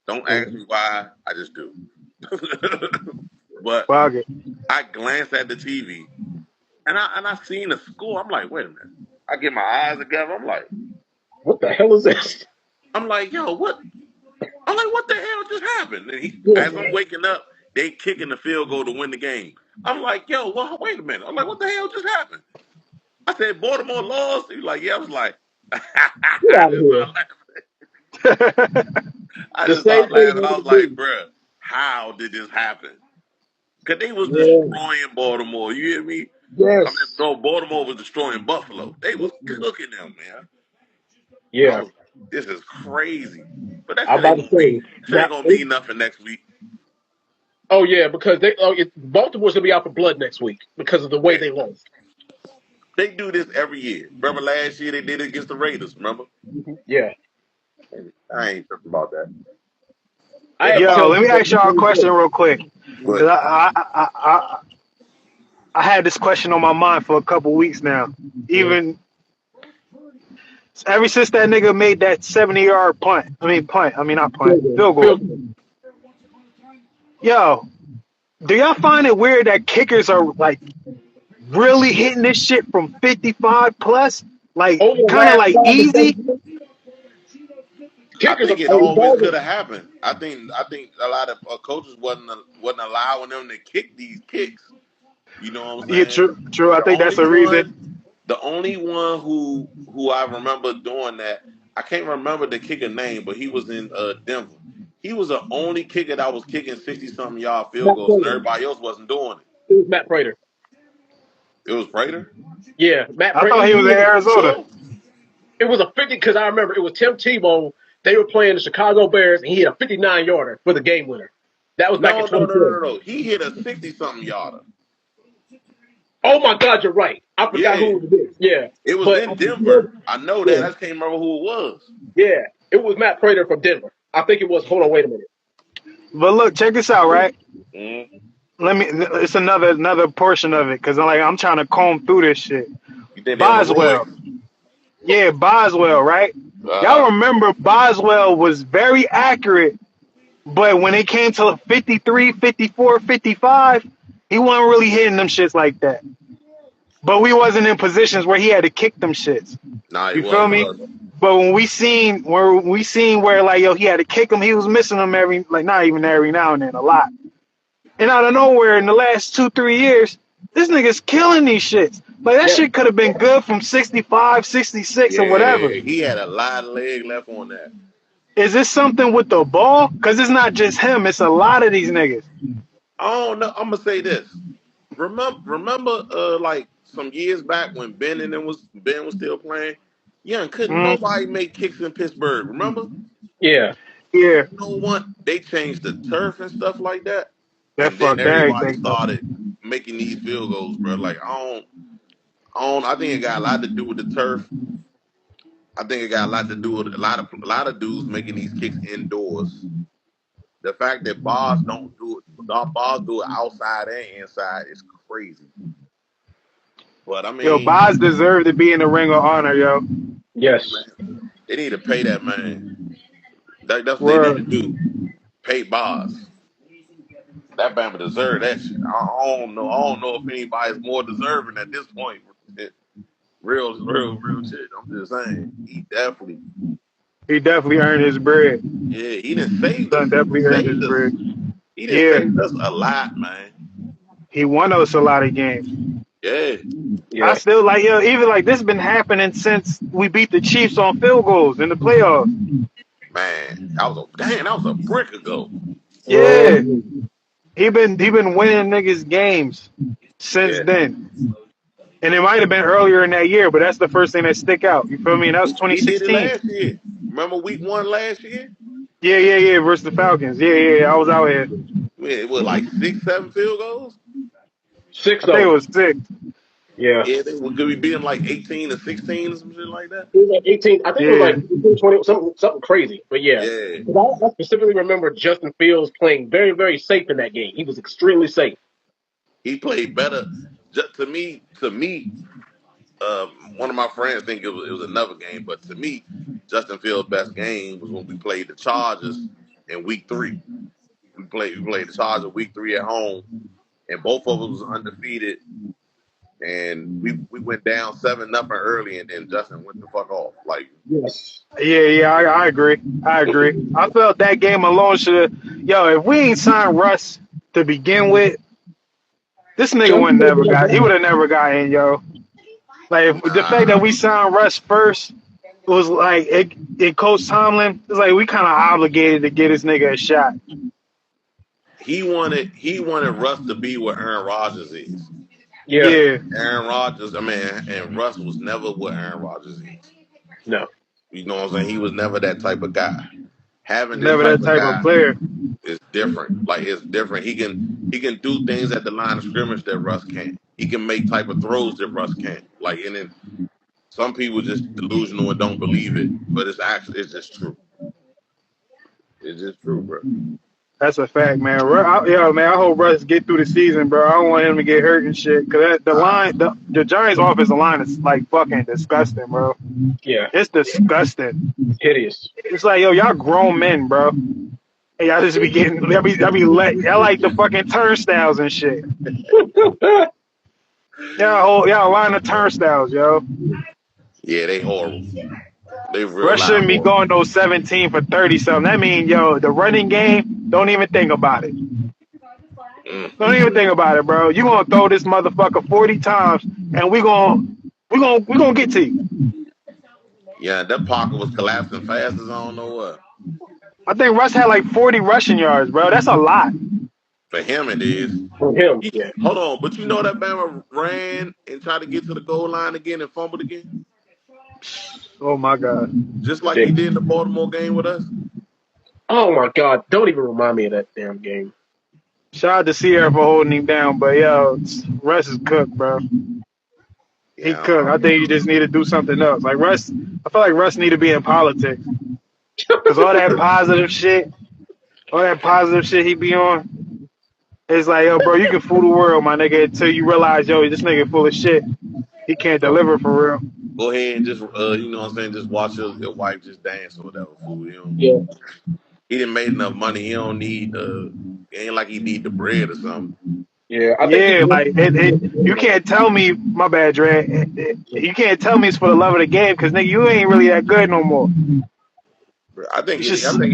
Don't ask Mhm. me why. I just do. But Bug it. I glanced at the TV and I seen the score. I'm like, wait a minute. I get my eyes together. What the hell is this? I'm like, yo, what? I'm like, what the hell just happened? And Yeah. as I'm waking up, they kicking the field goal to win the game. I'm like, yo, well, wait a minute. I'm like, what the hell just happened? I said, Baltimore lost. He was like, yeah. I was like, Get I out of just here. started laughing. I The just same started thing laughing. I happened was to like, me. bruh, how did this happen? Because they was Yeah. destroying Baltimore. You hear me? I mean, Yes. no, Baltimore was destroying Buffalo. They was cooking them, man. I Yeah. was like, this is crazy. But that I'm shit ain't about to gonna mean say shit ain't now. gonna mean nothing next week. Oh yeah, because Baltimore's gonna be out for blood next week because of the way Yeah. they lost. They do this every year. Remember last year they did it against the Raiders, remember? Yeah. I ain't tripping about that. I And the had to Yo, tell let Boston me people ask y'all a question before. real quick, but cause I had this question on my mind for a couple weeks now. Mhm. Even ever since that nigga made that 70-yard punt. I mean punt. I mean not punt. Field goal. Field goal. Field goal. Yo, do y'all find it weird that kickers are like really hitting this shit from 55 plus? Like Over the kind of last like 5 to 7 easy? years, I kickers are think it always could regardless. have happened. I think a lot of coaches wasn't allowing them to kick these kicks. You know what I'm Yeah, saying? true, true. I The think that's only a one, reason. the only one who I remember doing that, I can't remember the kicker name, but he was in Denver. He was the only kicker that was kicking 60-something yard field Matt goals, and Prater. everybody else wasn't doing it. It was Matt Prater. It was Prater. Yeah, Matt I Prater. thought he was in You Arizona. sure? It was a 50 because I remember it was Tim Tebow. They were playing the Chicago Bears, and he hit a 59-yarder for the game winner. That was back in No, no, no, no, no, 2010. no. He hit a 60-something yarder. Oh my God, you're right. I forgot Yeah, who it was. Yeah, it was but I in just Denver. remember. I know that. I Yeah, just can't remember who it was. yeah, it was Matt Prater from Denver. I think it was. Hold on, wait a minute. But look, check this out, right? Mm-hmm. Let me. It's another portion of it because I'm trying to comb through this shit. You think they on the Boswell, Royce? yeah, Boswell, right? Y'all Uh-huh. remember Boswell was very accurate, but when it came to 53, 54, 55, he wasn't really hitting them shits like that. But we wasn't in positions where he had to kick them shits. Nah, he You feel wasn't. He me? wasn't. But when we seen where like yo he had to kick him, he was missing them every like not even every now and then a lot. And out of nowhere in the last 2, 3 years, this nigga's killing these shits. Like that Yeah, shit could have been good from 65, 66, or whatever. Yeah, he had a lot of leg left on that. Is this something with the ball? Cause it's not just him, it's a lot of these niggas. I don't know. I'm gonna say this. Remember, like some years back when Ben was still playing. Yeah, couldn't Mm, nobody make kicks in Pittsburgh. Remember? yeah, yeah, No one. They changed the turf and stuff like that, that and then fucked everybody everything up. started making these field goals, bro. Like I don't. I think it got a lot to do with the turf. I think it got a lot to do with a lot of dudes making these kicks indoors. The fact that bars do it outside and inside is crazy. But I Yo, mean, Boz deserved to be in the ring of honor, yo. hey yes, man, they need to pay that man. That's what they need to Word. do. Pay bars. That Bama deserve that shit. I don't know. I don't know if anybody's more deserving at this point. Real shit. I'm just saying. He definitely, He definitely earned his bread. yeah, he done saved Son us. He done definitely earned his saved us. bread. He done Yeah, saved us a lot, man. he won us a lot of games. Yeah, I yeah, still like yo, even like this been happening since we beat the Chiefs on field goals in the playoffs. man. That was a brick ago. Yeah, Mhm. he been winning niggas games since Yeah. then. And it might have been earlier in that year, but that's the first thing that stick out. You feel me? And that was He did it 2016. last year. Remember week 1 last year? Yeah, yeah, yeah, versus the Falcons. Yeah, yeah, yeah. I was out here. Man, it was like 6, 7 field goals. I six think of it them. was 6. Yeah. Yeah, they were could be being like 18 or 16 or some shit like that. It was like 18. I think it was Yeah. like 20, something crazy. But yeah. Yeah, 'Cause I specifically remember Justin Fields playing very, very safe in that game. He was extremely safe. he played better. To me, uh, one of my friends think it was another game, but to me, Justin Fields' best game was when we played the Chargers in Week 3. We played the Chargers Week 3 at home, and both of us was undefeated, and we went down 7-0 early, and then Justin went the fuck off. Like, Yes. Yeah, I agree. I agree. I felt that game alone should have. Yo, if we ain't signed Russ to begin with, this nigga would Justin never Fields got. He would have never got in, yo. Like the fact that nah, we signed Russ first was like it Coach Tomlin. It's like we kind of obligated to get this nigga a shot. he wanted Russ to be where Aaron Rodgers is. Yeah. Yeah, Aaron Rodgers, I mean, and Russ was never what Aaron Rodgers is. No. You know what I'm saying? He was never that type of guy. Having this never type that of type of guy player. is different. Like it's different. He can do things at the line of scrimmage that Russ can't. He can make type of throws that Russ can't. Like and then some people just delusional and don't believe it, but it's just true. It's just true, bro. That's a fact, man. Yo, man, I hope Russ get through the season, bro. I don't want him to get hurt and shit. Cause the Uh, line, the Giants' offensive line is like fucking disgusting, bro. Yeah. It's disgusting. Hideous. It's like, yo, y'all grown men, bro. And y'all just be getting, y'all like the fucking turnstiles and shit. Y'all line of turnstiles, yo. yeah, they horrible. They real Russ live shouldn't be horrible. going those 17 for 30 something. That means, yo, the running game, don't even think about it. Don't even think about it, bro. You gonna throw this motherfucker 40 times, and we gonna get to you. Yeah, that pocket was collapsing fast as I don't know what. I think Russ had like 40 rushing yards, bro. That's a lot. For him, it is. From him. Yeah. Hold on, but you know that Bama ran and tried to get to the goal line again and fumbled again, Oh my god. just like he did in Ridiculous. the Baltimore game with us. Oh my God! Don't even remind me of that damn game. Shout out to Sierra for holding him down, but yo, Russ is cooked, bro. He Yeah, cooked. I think you just need to do something else. Like Russ, I feel like Russ need to be in politics because all that positive shit he be on, it's like, yo, bro, you can fool the world, my nigga, until you realize, yo, this nigga full of shit. He can't go, deliver for real. go ahead and just you know what I'm saying, just watch your wife just dance or whatever. Fool, Yeah. he didn't make enough money. He don't need it ain't like he need the bread or something. Yeah. I think he. Yeah, like you can't tell me, my bad, Dre. You can't tell me it's for the love of the game because nigga, you ain't really that good no more. I think It's I just think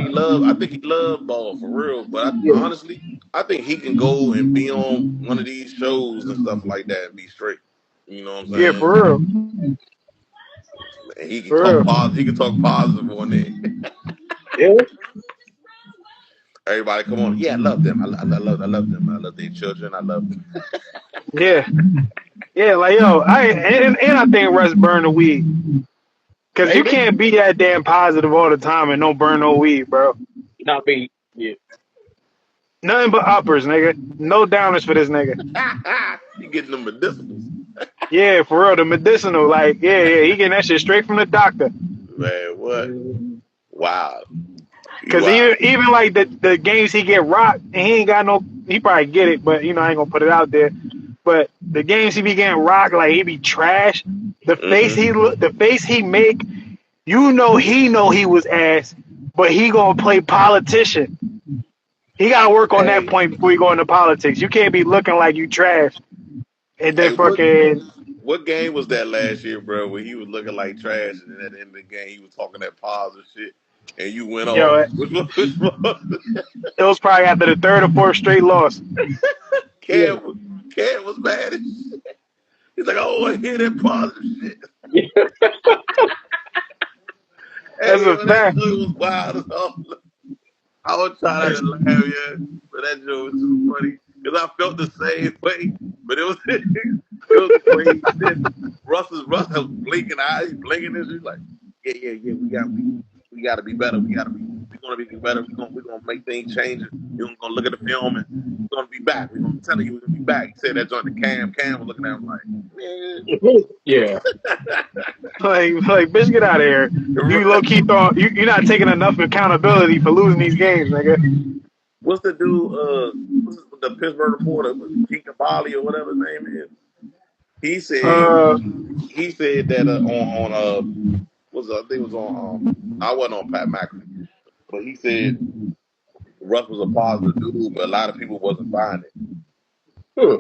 he loved ball for real. But Yeah. honestly, I think he can go and be on one of these shows and stuff like that and be straight. You know what I'm yeah, saying? for real, And he can for talk real. positive. He can talk positive on it. Yeah. Everybody, come on! Yeah, I love them. I love them. I love their children. I love them. Yeah, yeah, like yo, and I think Russ burned the weed because you Maybe. can't be that damn positive all the time and don't burn no weed, bro. Not be. Yeah. Nothing but uppers, nigga. No downers for this nigga. he getting them medicinals. Yeah, for real, the medicinal, like, yeah, he getting that shit straight from the doctor. Man, what? Wow. Cause Wow. even like the games he get rocked and he ain't got no, he probably get it, but I ain't gonna put it out there. But the games he be getting rocked, like he be trash. Mm-hmm. The face he make, he know he was ass, but he gonna play politician. He gotta work on that Hey, point before he go into politics. You can't be looking like you trash and then hey, fucking what game was that last year, bro? Where he was looking like trash, and then at the end of the game, he was talking that positive shit, and you went off. yo, Which one? it was probably after the third or fourth straight loss. Yeah. Cam was mad. He's like, I don't want to hear that positive shit. Yeah. That's Hey, a yo, that fact. joke was wild as hell. I was trying not to laugh, yeah, but that joke was too funny because I felt the same way. But it was it was the way he said it. Russ was blinking eyes, he's blinking this. He's like, yeah, we got to be better. We got to be gonna be better. We're gonna make things change. You're gonna look at the film and we're gonna be back. We're gonna tell you we're gonna be back. He said that joint to Cam. Cam was looking at him Yeah. Like, bitch, get out of here. You low key thought you're not taking enough accountability for losing these games, nigga. What's the dude? What's the Pittsburgh reporter? Keegan Bali or whatever his name is. He said Uh, that was I think it was on I wasn't on Pat McAfee, but he said Russ was a positive dude, but a lot of people wasn't buying it. Hmm.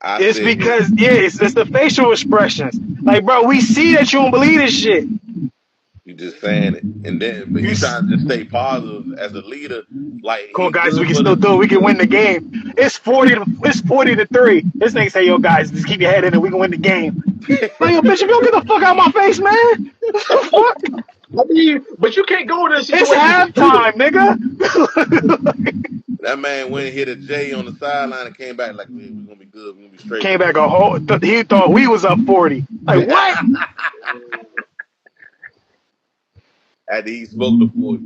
I it's said because it's the facial expressions. Like, bro, we see that you don't believe this shit. you just saying it, and then but You, he's trying to just stay positive as a leader. Like come on, he guys, we good can for still the. do it. We can win the game. It's 40-3. This nigga say, yo, guys, just keep your head in and we can win the game. Like, yo, bitch, if you don't get the fuck out of my face, man. What the fuck? I mean, but you can't go in a It's situation. halftime, nigga. That man went and hit a J on the sideline and came back like we're gonna be good, we're gonna be straight. Came back a whole. He thought we was up 40. Like, what? After he smoked the 40.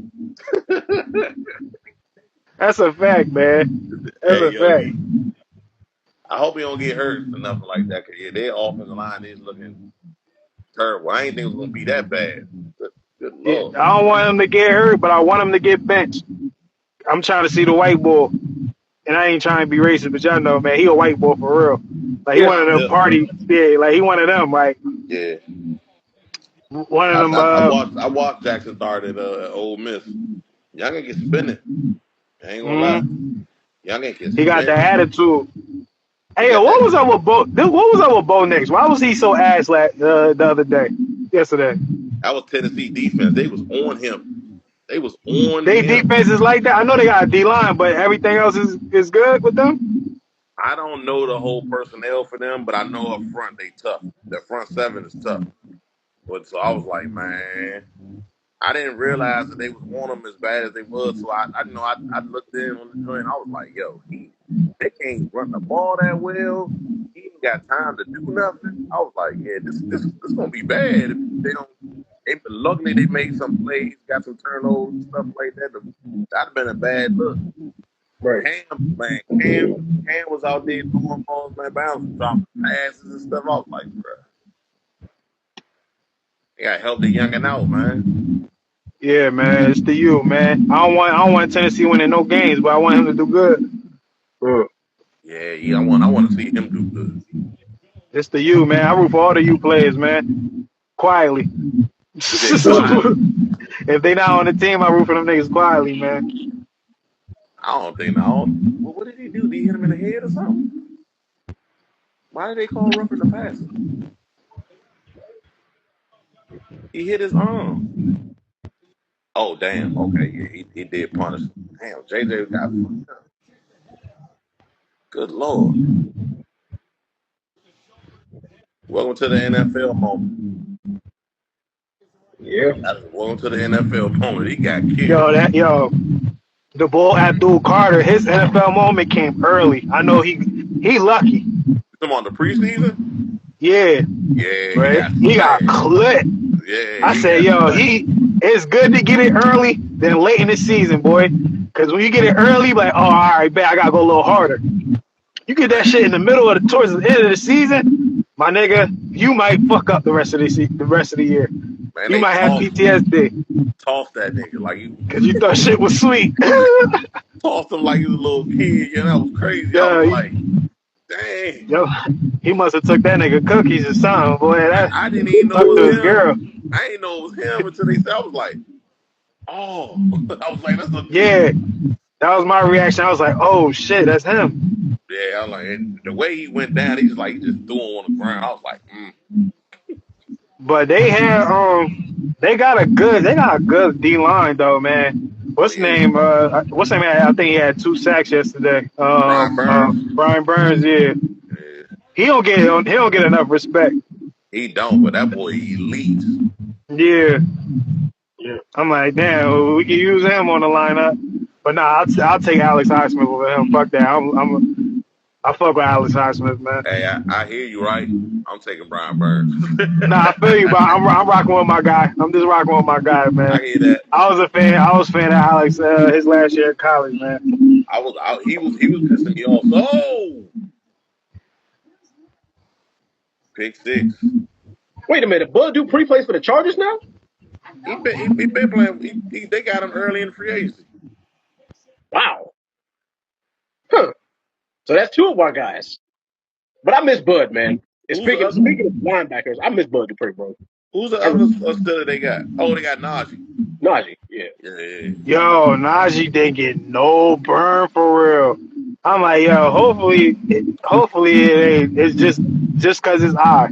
That's a fact, man. That's Hey a yo, fact. I hope he don't get hurt or nothing like that. Cause yeah, their offensive line is looking terrible. I ain't think it was gonna be that bad. Good Yeah, lord. I don't want him to get hurt, but I want him to get benched. I'm trying to see the white boy. And I ain't trying to be racist, but y'all know, man, he a white boy for real. Like, he Yeah. one of them Yep. party, yeah, like, he one of them, like, Yeah. one of them, I watched Jackson Dart at Ole Miss. Y'all gonna get spinning. I ain't gonna lie. Y'all gonna get he got the spinning. attitude. He Hey, got what that. was up with Bo? What was up with Bo Nix? Why was he so ass the other day, yesterday? That was Tennessee defense. They was on him. They was on They him. defense is like that. I know they got a D line, but everything else is good with them. I don't know the whole personnel for them, but I know up front they tough. Their front seven is tough. But so I was like, man, I didn't realize that they was on them as bad as they was. So I looked in on the joint. I was like, yo, they can't run the ball that well. He ain't got time to do nothing. I was like, yeah, this gonna be bad if they don't. Luckily they made some plays, got some turnovers and stuff like that. That'd have been a bad look. Right. Cam was out there throwing balls, man, bouncing, dropping passes and stuff. I was like, bro, they gotta help the youngin' out, man. Yeah, man, it's the you, man. I don't want Tennessee winning no games, but I want him to do good. Hmm. Yeah, I want to see him do good. It's the you, man. I root for all the you players, man. Quietly. You said quietly. If they not on the team, I root for them niggas quietly, man. I don't think no. What did he do? Did he hit him in the head or something? Why did they call roughing the passer? He hit his arm. Oh damn. Okay, yeah, he did punish him. Damn, JJ got fucked up. Good lord. Welcome to the NFL moment. Yeah. Welcome to the NFL moment. He got killed. Yo, the bull Abdul Carter, his NFL moment came early. I know he lucky. Come on, the preseason? Yeah, Yeah, he right. got He got smashed. clipped. Yeah, I he said, got yo, smashed. it's good to get it early than late in the season, boy. Because when you get it early, like, oh, all right, bet I gotta go a little harder. You get that shit in the middle of towards the end of the season, my nigga, you might fuck up the rest of the year. Man, You they might have PTSD tossed that nigga like he because you thought shit was sweet. tossed him like he was a little kid. Yeah, that was crazy. I was Yo, like, dang. yo, he must have took that nigga cookies or something, boy. That I didn't even know talk it to was his him. girl. I didn't know it was him until they said. I was like, oh. I was like, that's a dude. Yeah, that was my reaction. I was like, oh shit, that's him. Yeah, I was like, and the way he went down, he just threw him on the ground. I was like, But they got a good D line though, man. oh What's yeah, name? What's name? I think he had 2 sacks yesterday. Brian Burns. Brian Burns. Yeah, Yeah, he don't get enough respect. he don't, but that boy elite. Yeah, Yeah. I'm like, damn, we can use him on the lineup. But nah, I'll take Alex Highsmith over him. Fuck that. I fuck with Alex Highsmith, man. Hey, I hear you, right? I'm taking Brian Burns. Nah, I feel you, but I'm rocking with my guy. I'm just rocking with my guy, I man. hear that. I was a fan. I was a fan of Alex his last year at college, man. He was pissing me off. So pick six. Wait a minute, Bud Dupree plays for the Chargers now? He been playing. They got him early in free agency. Wow. Huh. So that's two of our guys. But I miss Bud, man. And Who's the other? speaking of linebackers, I miss Bud Dupree, bro. Who's the I other Steeler they got? Oh, they got Najee. Najee, yeah. Yeah. Yo, Najee didn't get no burn for real. I'm like, yo, hopefully it ain't. It's just cause it's I.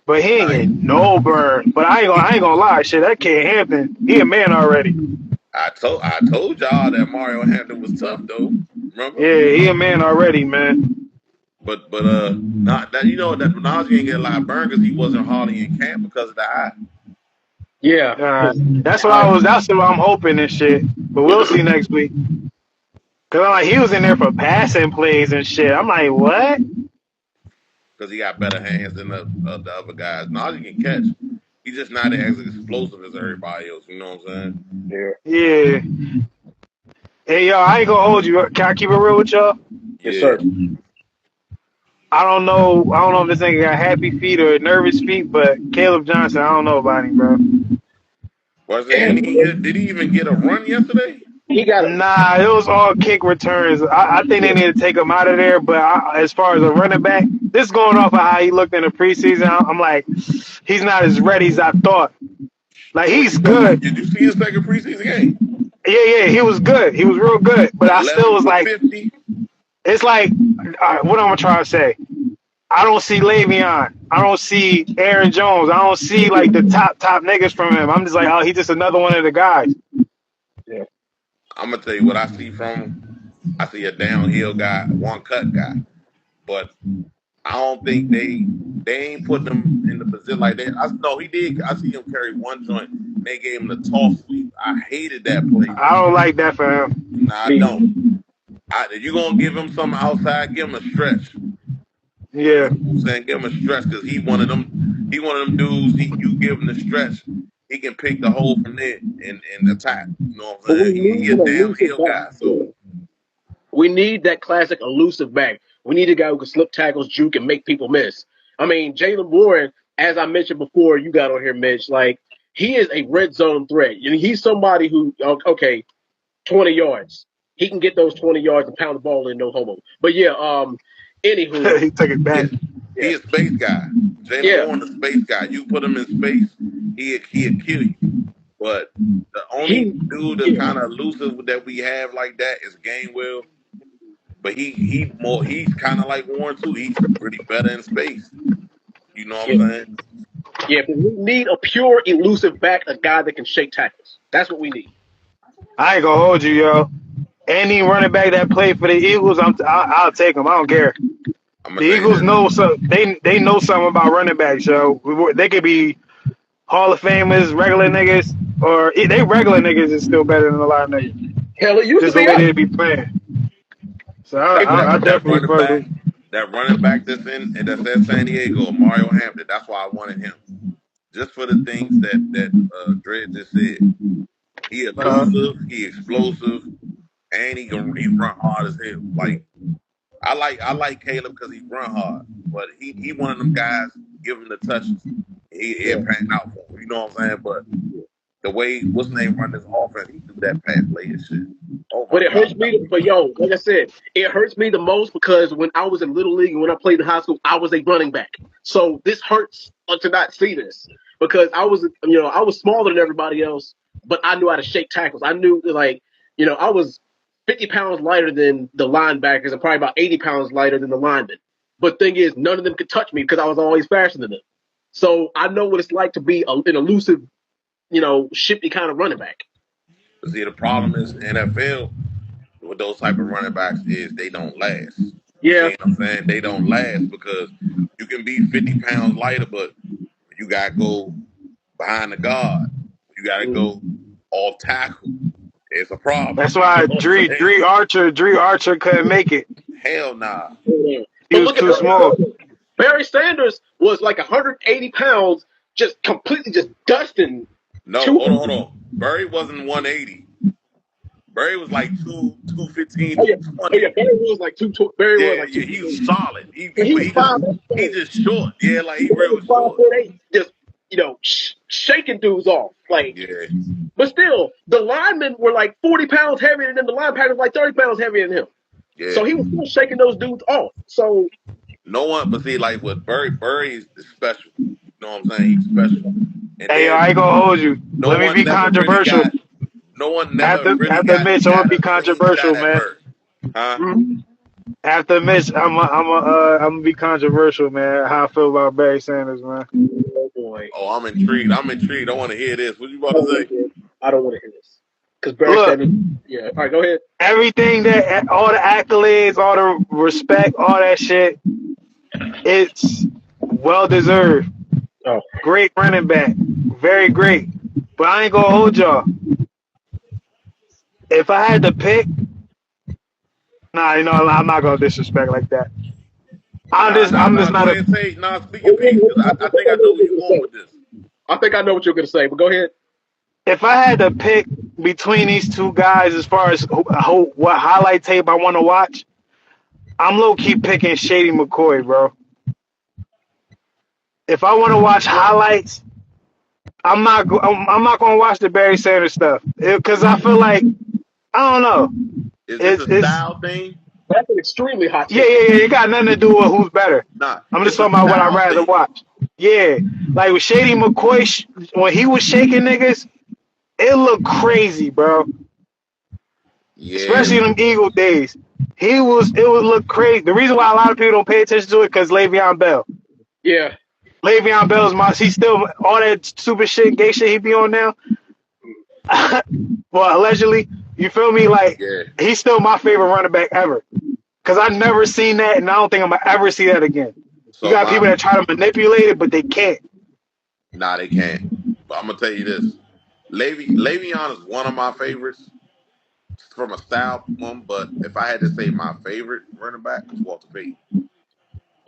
But he ain't Nah, getting no burn. But I ain't gonna lie, shit, that kid Hampton, he a man already. I told y'all that Mario Hampton was tough though. Remember? Yeah, he a man already, man. But not that that Najee ain't get a lot of burn because he wasn't hardly in camp because of the eye. Yeah. 'Cause That's what I'm hoping and shit. But we'll see next week. Cause I'm like, he was in there for passing plays and shit. I'm like, what? Because he got better hands than the other guys. Najee can catch. He's just not as explosive as everybody else. You know what I'm saying? yeah. Yeah. Hey, yo, I ain't gonna hold you. Can I keep it real with y'all? Yes, Yeah. sir. I don't know. I don't know if this nigga got happy feet or nervous feet, but Caleb Johnson, I don't know about him, bro. Was it? Did he even get a run yesterday? He got a Nah, it was all kick returns. I think they need to take him out of there. But as far as a running back, this is going off of how he looked in the preseason. I'm like, he's not as ready as I thought. Like, So he's good. did you see his second preseason game? Yeah, he was good. He was real good. But I still 11 was for like, 50. it's like, what I'm trying to say. I don't see Le'Veon. I don't see Aaron Jones. I don't see like the top niggas from him. I'm just like, oh, he's just another one of the guys. yeah. I'm gonna tell you what I see from him. I see a downhill guy, one cut guy, but I don't think they ain't putting him in the position like that. No, he did. I see him carry one joint. And they gave him the toss sweep. I hated that play. I don't like that for him. Nah, I don't. If you gonna give him something outside, give him a stretch. Yeah. You know what I'm saying? Give him a stretch because he one of them. He one of them dudes. You give him the stretch, he can pick the hole from there and attack. You know what But I'm we saying? He need a an elusive downhill back. guy. So We need that classic elusive back. We need a guy who can slip tackles, juke, and make people miss. I mean, Jalen Warren, as I mentioned before, you got on here, Mitch. Like he is a red zone threat. He's somebody who, okay, 20 yards. He can get those 20 yards and pound the ball in, no homo. But yeah, anywho, He took it he back. he a space guy. Jalen yeah, Warren a space guy. You put him in space, he'll kill you. But the only he, dude that's yeah, kind of elusive that we have like that is Gainwell. But he's kind of like Warren too. He's really better in space. You know what I'm yeah, saying? yeah. But we need a pure elusive back, a guy that can shake tackles. That's what we need. I ain't gonna hold you, yo. Any running back that played for the Eagles, I'll take him. I don't care. I'm The gonna tell you Eagles this. know so they know something about running backs, yo. They could be Hall of Famers, regular niggas, or they regular niggas is still better than a lot of niggas. Hell, it used to Just the be way us. they be playing. So That that I that definitely running fuck back, with. that running back that's at San Diego, Mario Hampton. That's why I wanted him. Just for the things that Dred just said. He Uh, elusive, he explosive, and he run hard as hell. Like I like Caleb because he run hard, but he one of them guys. Give him the touches, he'll Yeah. pan out for him. You know what I'm saying? But the way what's his name run this offense, he do that pass play and shit. Oh my But it god! hurts me. But yo, like I said, it hurts me the most because when I was in little league and when I played in high school, I was a running back. So this hurts to not see this because I was smaller than everybody else, but I knew how to shake tackles. I knew I was 50 pounds lighter than the linebackers and probably about 80 pounds lighter than the linemen. But thing is, none of them could touch me because I was always faster than them. So I know what it's like to be an elusive, shifty kind of running back. But see, the problem is NFL with those type of running backs is they don't last. You Yeah, see what I'm saying? They don't last because you can be 50 pounds lighter, but you gotta go behind the guard. You gotta go off tackle. It's a problem. that's You why know what I'm saying? Dree Archer couldn't make it. Hell nah. He But was look at too small. Barry Sanders was like 180 pounds, just completely just dusting. No, hold on. Barry wasn't 180. Barry was like 215 Oh to yeah, oh 220. yeah. Barry was like Barry was like Yeah, he was 220. solid. And he was He 5'8". just short. Yeah, like he Barry real was five short. foot eight, just shaking dudes off. Like, Yeah, but still, the linemen were like 40 pounds heavier than him. The linebackers were like 30 pounds heavier than him. yeah. So he was still shaking those dudes off. So No one, but see, like with Barry is special. You know what I'm saying? He's special. And Hey, yo, then I ain't gonna hold you. no Let me one be never really controversial. got. No one never really After Mitch, I'm gonna got be a clean shot controversial, at man. Barry, huh? After Mitch, I'm gonna be controversial, man. How I feel about Barry Sanders, man. oh boy, Oh, I'm intrigued. I want to hear this. What you about to say? I don't want to hear this because Barry Look, Sanders. Yeah, all right, go ahead. everything that, all the accolades, all the respect, all that shit, it's well deserved. Oh, Great running back, very great. But I ain't gonna hold y'all. If I had to pick, nah, I'm not gonna disrespect like that. I'm just Go not a. ahead and say, speak your piece, because I think I know where you're going with this. I think I know what you're gonna say, but go ahead. If I had to pick between these two guys as far as what highlight tape I want to watch, I'm low key picking Shady McCoy, bro. If I want to watch highlights, I'm not gonna watch the Barry Sanders stuff because I feel like I don't know. Is this a It's style thing? That's an extremely hot yeah, take. yeah, yeah. It got nothing to do with who's better. Nah, I'm just it's a talking about what I'd style rather thing. watch. Yeah, like with Shady McCoy, when he was shaking niggas, it looked crazy, bro. Yeah, Especially in them Eagle days. It would look crazy. The reason why a lot of people don't pay attention to it because Le'Veon Bell. Yeah, Le'Veon Bell's he's still all that stupid shit, gay shit he be on now. Well, allegedly, you feel me? Like yeah. he's still my favorite running back ever. Cause I've never seen that, and I don't think I'm gonna ever see that again. You So got people that try to manipulate it, but they can't. nah, they can't. But I'm gonna tell you this: Le'Veon is one of my favorites from a style one. But if I had to say my favorite running back, it's Walter Payton.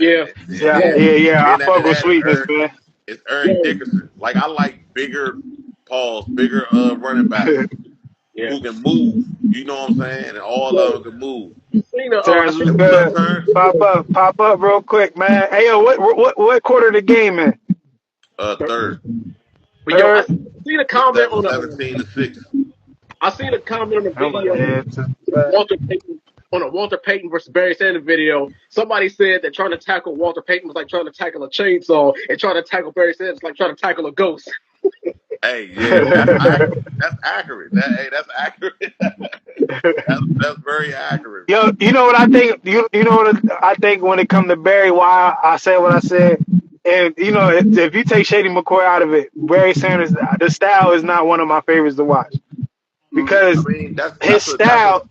And, yeah, and Yeah, then yeah, yeah. I then after fuck with that, sweetness, man. It's Eric Dickerson. Like I like bigger running backs yeah. who can move. You know what I'm saying? And all of them can move. You know, I Terrence was think What's up, good. Terrence? Pop up, real quick, man. Hey yo, what quarter of the game, man? Third. but yo, I Third. seen a It's comment on 17-6. I seen a comment on a I'm video ahead to the Walter Payton on a Walter Payton versus Barry Sanders video. Somebody said that trying to tackle Walter Payton was like trying to tackle a chainsaw, and trying to tackle Barry Sanders like trying to tackle a ghost. Hey, yeah, that's accurate. That's accurate. That's accurate. That's very accurate, Yo, bro. you know what I think? You know what I think when it comes to Barry? Why I said what I said, and if you take Shady McCoy out of it, Barry Sanders, the style is not one of my favorites to watch I because mean, his style,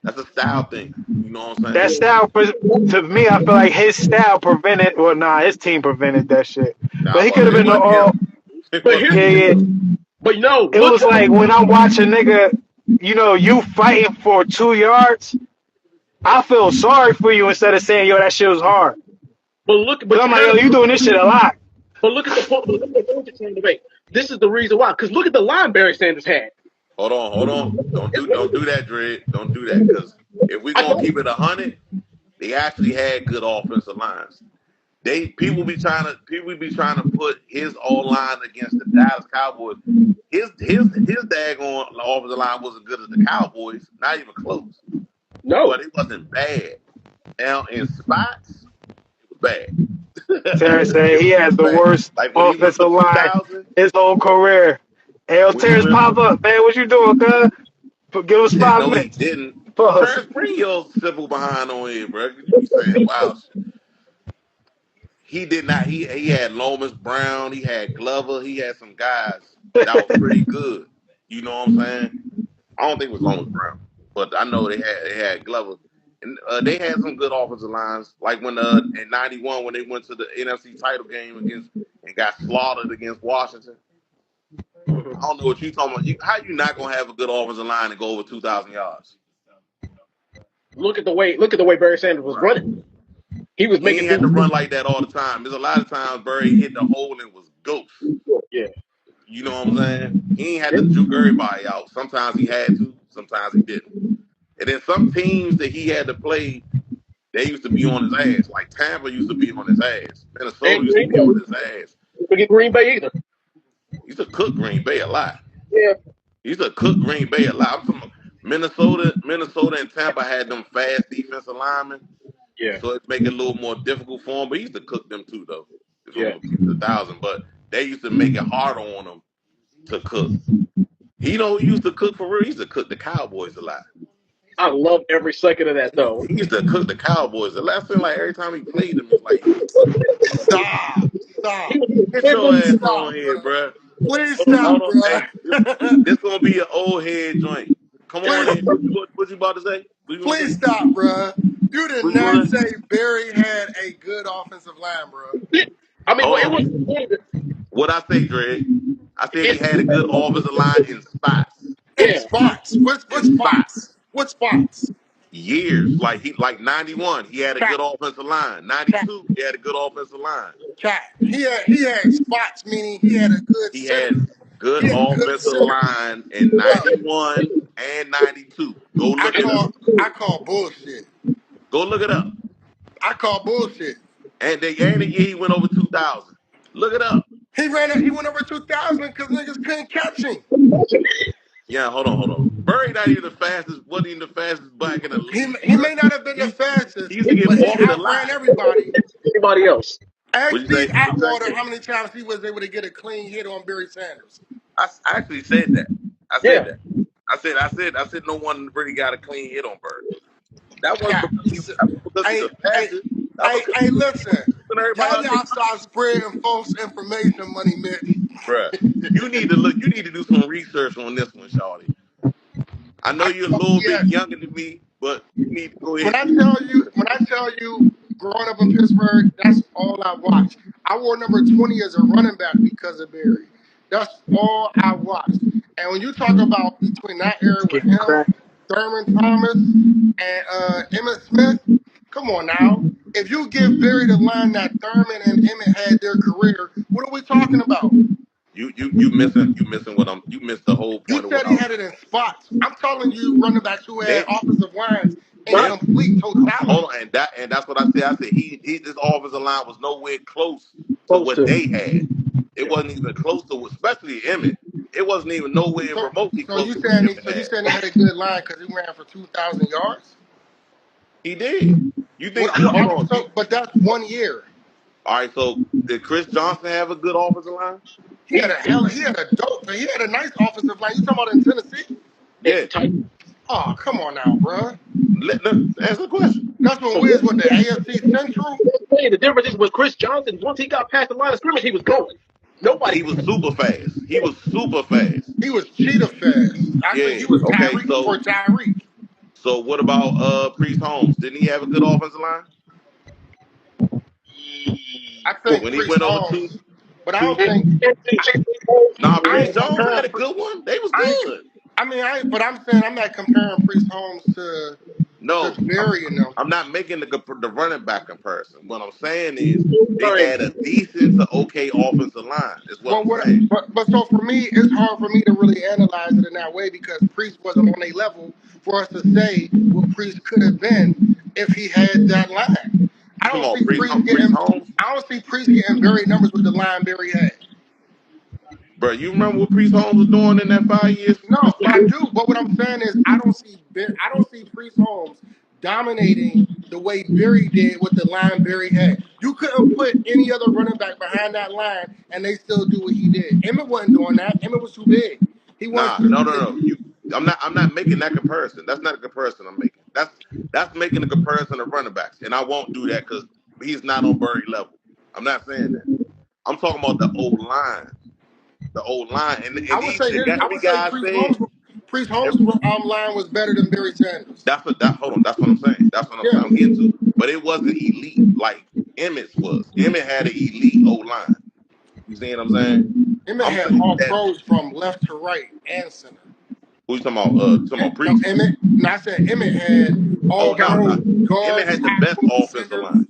that's a style thing. You know what I'm that saying? style, to me, I feel like his style prevented. Well, nah, his team prevented that shit. But Nah, he could have it been the wasn't all. him. It But wasn't here's Yeah, him. yeah. but no, It look, was like when I watch a nigga, you fighting for 2 yards. I feel sorry for you instead of saying, yo, that shit was hard. Cause but I'm you like, yo, gotta you doing this shit a lot. but look at the point. Look at the point you're trying to make. This is the reason why. Because look at the line Barry Sanders had. Hold on. Don't do that, Dred. Don't do that, because if we're I gonna don't. keep it 100, they actually had good offensive lines. People be trying to put his O line against the Dallas Cowboys. His daggone offensive line wasn't good as the Cowboys, not even close. No. But it wasn't bad. Now in spots, it was bad. Terrence said It he was has the bad. worst Like when he went for offensive line 2,000, his whole career. Hey, yo, when he Terrence, went pop up, man. What you doing, cuz? Give us five no, he minutes. didn't. Pause. Terrence, bring your simple behind on here, bro. You be saying wow shit. He did not. He had Lomas Brown. He had Glover. He had some guys that was pretty good. You know what I'm saying? I don't think it was Lomas Brown, but I know they had Glover, and they had some good offensive lines. Like when in '91 when they went to the NFC title game against and got slaughtered against Washington. I don't know what you talking about. How you not gonna have a good offensive line and go over 2,000 yards? Look at the way Barry Sanders was Right. running. He was He making ain't had to dudes. run like that all the time. There's a lot of times Barry hit the hole and was ghost. Yeah, You know what I'm saying? He ain't had to yeah. juke everybody out. Sometimes he had to, sometimes he didn't. And then some teams that he had to play, they used to be on his ass. Like Tampa used to be on his ass. Minnesota And used to Green be on Bay. his ass. Forget Green Bay either. He used to cook Green Bay a lot. Yeah, He used to cook Green Bay a lot. I'm talking about Minnesota and Tampa had them fast defensive linemen, yeah, so it make it a little more difficult for him. But he used to cook them too, though. If I'm yeah. gonna keep it 1,000, but they used to make it harder on him to cook. He know he used to cook for real. He used to cook the Cowboys a lot. I love every second of that though. He used to cook the Cowboys. The last thing, like every time he played them, it's like he was cooking them. Stop. He Stop. was Get your defending. ass on Stop, here, bro. bruh. Please Hold stop, on, bro. hey, this gonna be an old head joint. Come on Please, in. What you about to say? What you gonna please say? stop, bro. You did What you not gonna say? say Barry had a good offensive line, bro. I mean, Hold well, it on. was. What I say, Dre? I said he It's had a good offensive line in spots. In yeah. spots. What In spots. spots? What spots? Years. Like 91, he had a Cat, good offensive line. cat, 92, he had a good offensive line. cat. He had spots, meaning he had a good He had center. good He had good offensive center. line in Bro, 91 and 92. Go I look it up. call I call bullshit. Go look it up. I call bullshit. And the year he went over 2,000. Look it up. He went over 2,000 because niggas couldn't catch him. Yeah, hold on. Murray not even the fastest, wasn't even the fastest back in the league, He bro. may not have been He the used, he fastest, used to get but he walked a lot. outran everybody. Anybody else? Ask What'd you say? Steve What'd you say? Atwater how many times he was able to get a clean hit on Barry Sanders. I actually said that. I said Yeah. that. I said no one really got a clean hit on Bird. That wasn't Cat. because he's Hey, the hey, fastest. That was because hey, he was listen. keeping everybody out their Y'all money. start spreading false information, Money Mitch. Bruh, you need to look. You need to do some research on this one, Shawty. I know I you're a told little bit yes. younger than me, but you need to go ahead When and I do some tell you, research. when I tell you, growing up in Pittsburgh, that's all I watched. I wore number 20 as a running back because of Barry. That's all I watched. And when you talk about between that era with Getting him, cracked. Thurman Thomas, and Emmett Smith, come on now. If you give Barry the line that Thurman and Emmett had their career, what are we talking about? You missing what I'm. You missed the whole You point of what said I he was had it saying. in spots. I'm telling you, running backs who had They offensive lines in Not complete hold totality. on, and that's what I said. I said he this offensive line was nowhere close to close what to. they had. It Yeah. wasn't even close to, especially Emmett. It wasn't even nowhere So, remotely so close you to what saying Emmett so you had. saying he had a good line because he ran for 2,000 yards? He did. You think? What? What? Hold on. But that's 1 year. All right. So did Chris Johnson have a good offensive line? He He had a dope. He had a nice offensive line. You talking about in Tennessee? Yeah. tight. Oh, come on now, bruh. Let answer the question. That's when we was with the AFC Central. Hey, the difference is with Chris Johnson. Once he got past the line of scrimmage, he was going. Nobody He could was catch super fast. He was super fast. He was cheetah fast. Actually, Yeah. he was Okay. Tyreek before Tyreek. So what about Priest Holmes? Didn't he have a good offensive line I him. think when he Priest went over two Holmes, but I two? don't think Nah, I Priest ain't Jones comparing. had a good one. They was I ain't. good. I mean, but I'm saying I'm not comparing Priest Holmes to No, Barry and them. I'm not making the running back comparison. What I'm saying is they Sorry. had a decent to okay offensive line. Is what Well, I'm saying. but so for me, it's hard for me to really analyze it in that way because Priest wasn't on a level for us to say what Priest could have been if he had that line. I You talking don't about see Priest Priest getting. Holmes, I don't see Priest getting Barry numbers with the line Barry had. bro? You remember what Priest Holmes was doing in that 5 years? No, I do. But what I'm saying is, I don't see Priest Holmes dominating the way Barry did with the line Barry had. You couldn't put any other running back behind that line, and they still do what he did. Emmett wasn't doing that. Emmett was too big. He was Nah, too no, no, big. no. I'm not making that comparison. That's not a comparison I'm making. That's making a comparison of running backs, and I won't do that because he's not on Burry level. I'm not saying that. I'm talking about the old line, and I would these say the, his. I the would say guys said. Priest Holmes line was better than Barry Sanders. Hold on. That's what I'm saying. That's what I'm saying. Yeah, I'm getting to. But it wasn't elite like Emmett's was. Emmett had an elite O line. You see what I'm saying? Emmett I'm had saying all that pros from left to right and center. Who you talking about? Talking about No, Priest? Emmett. No, I said Emmett had Oh all no, no. pro Emmett guards, had the best tackles, offensive centers, line.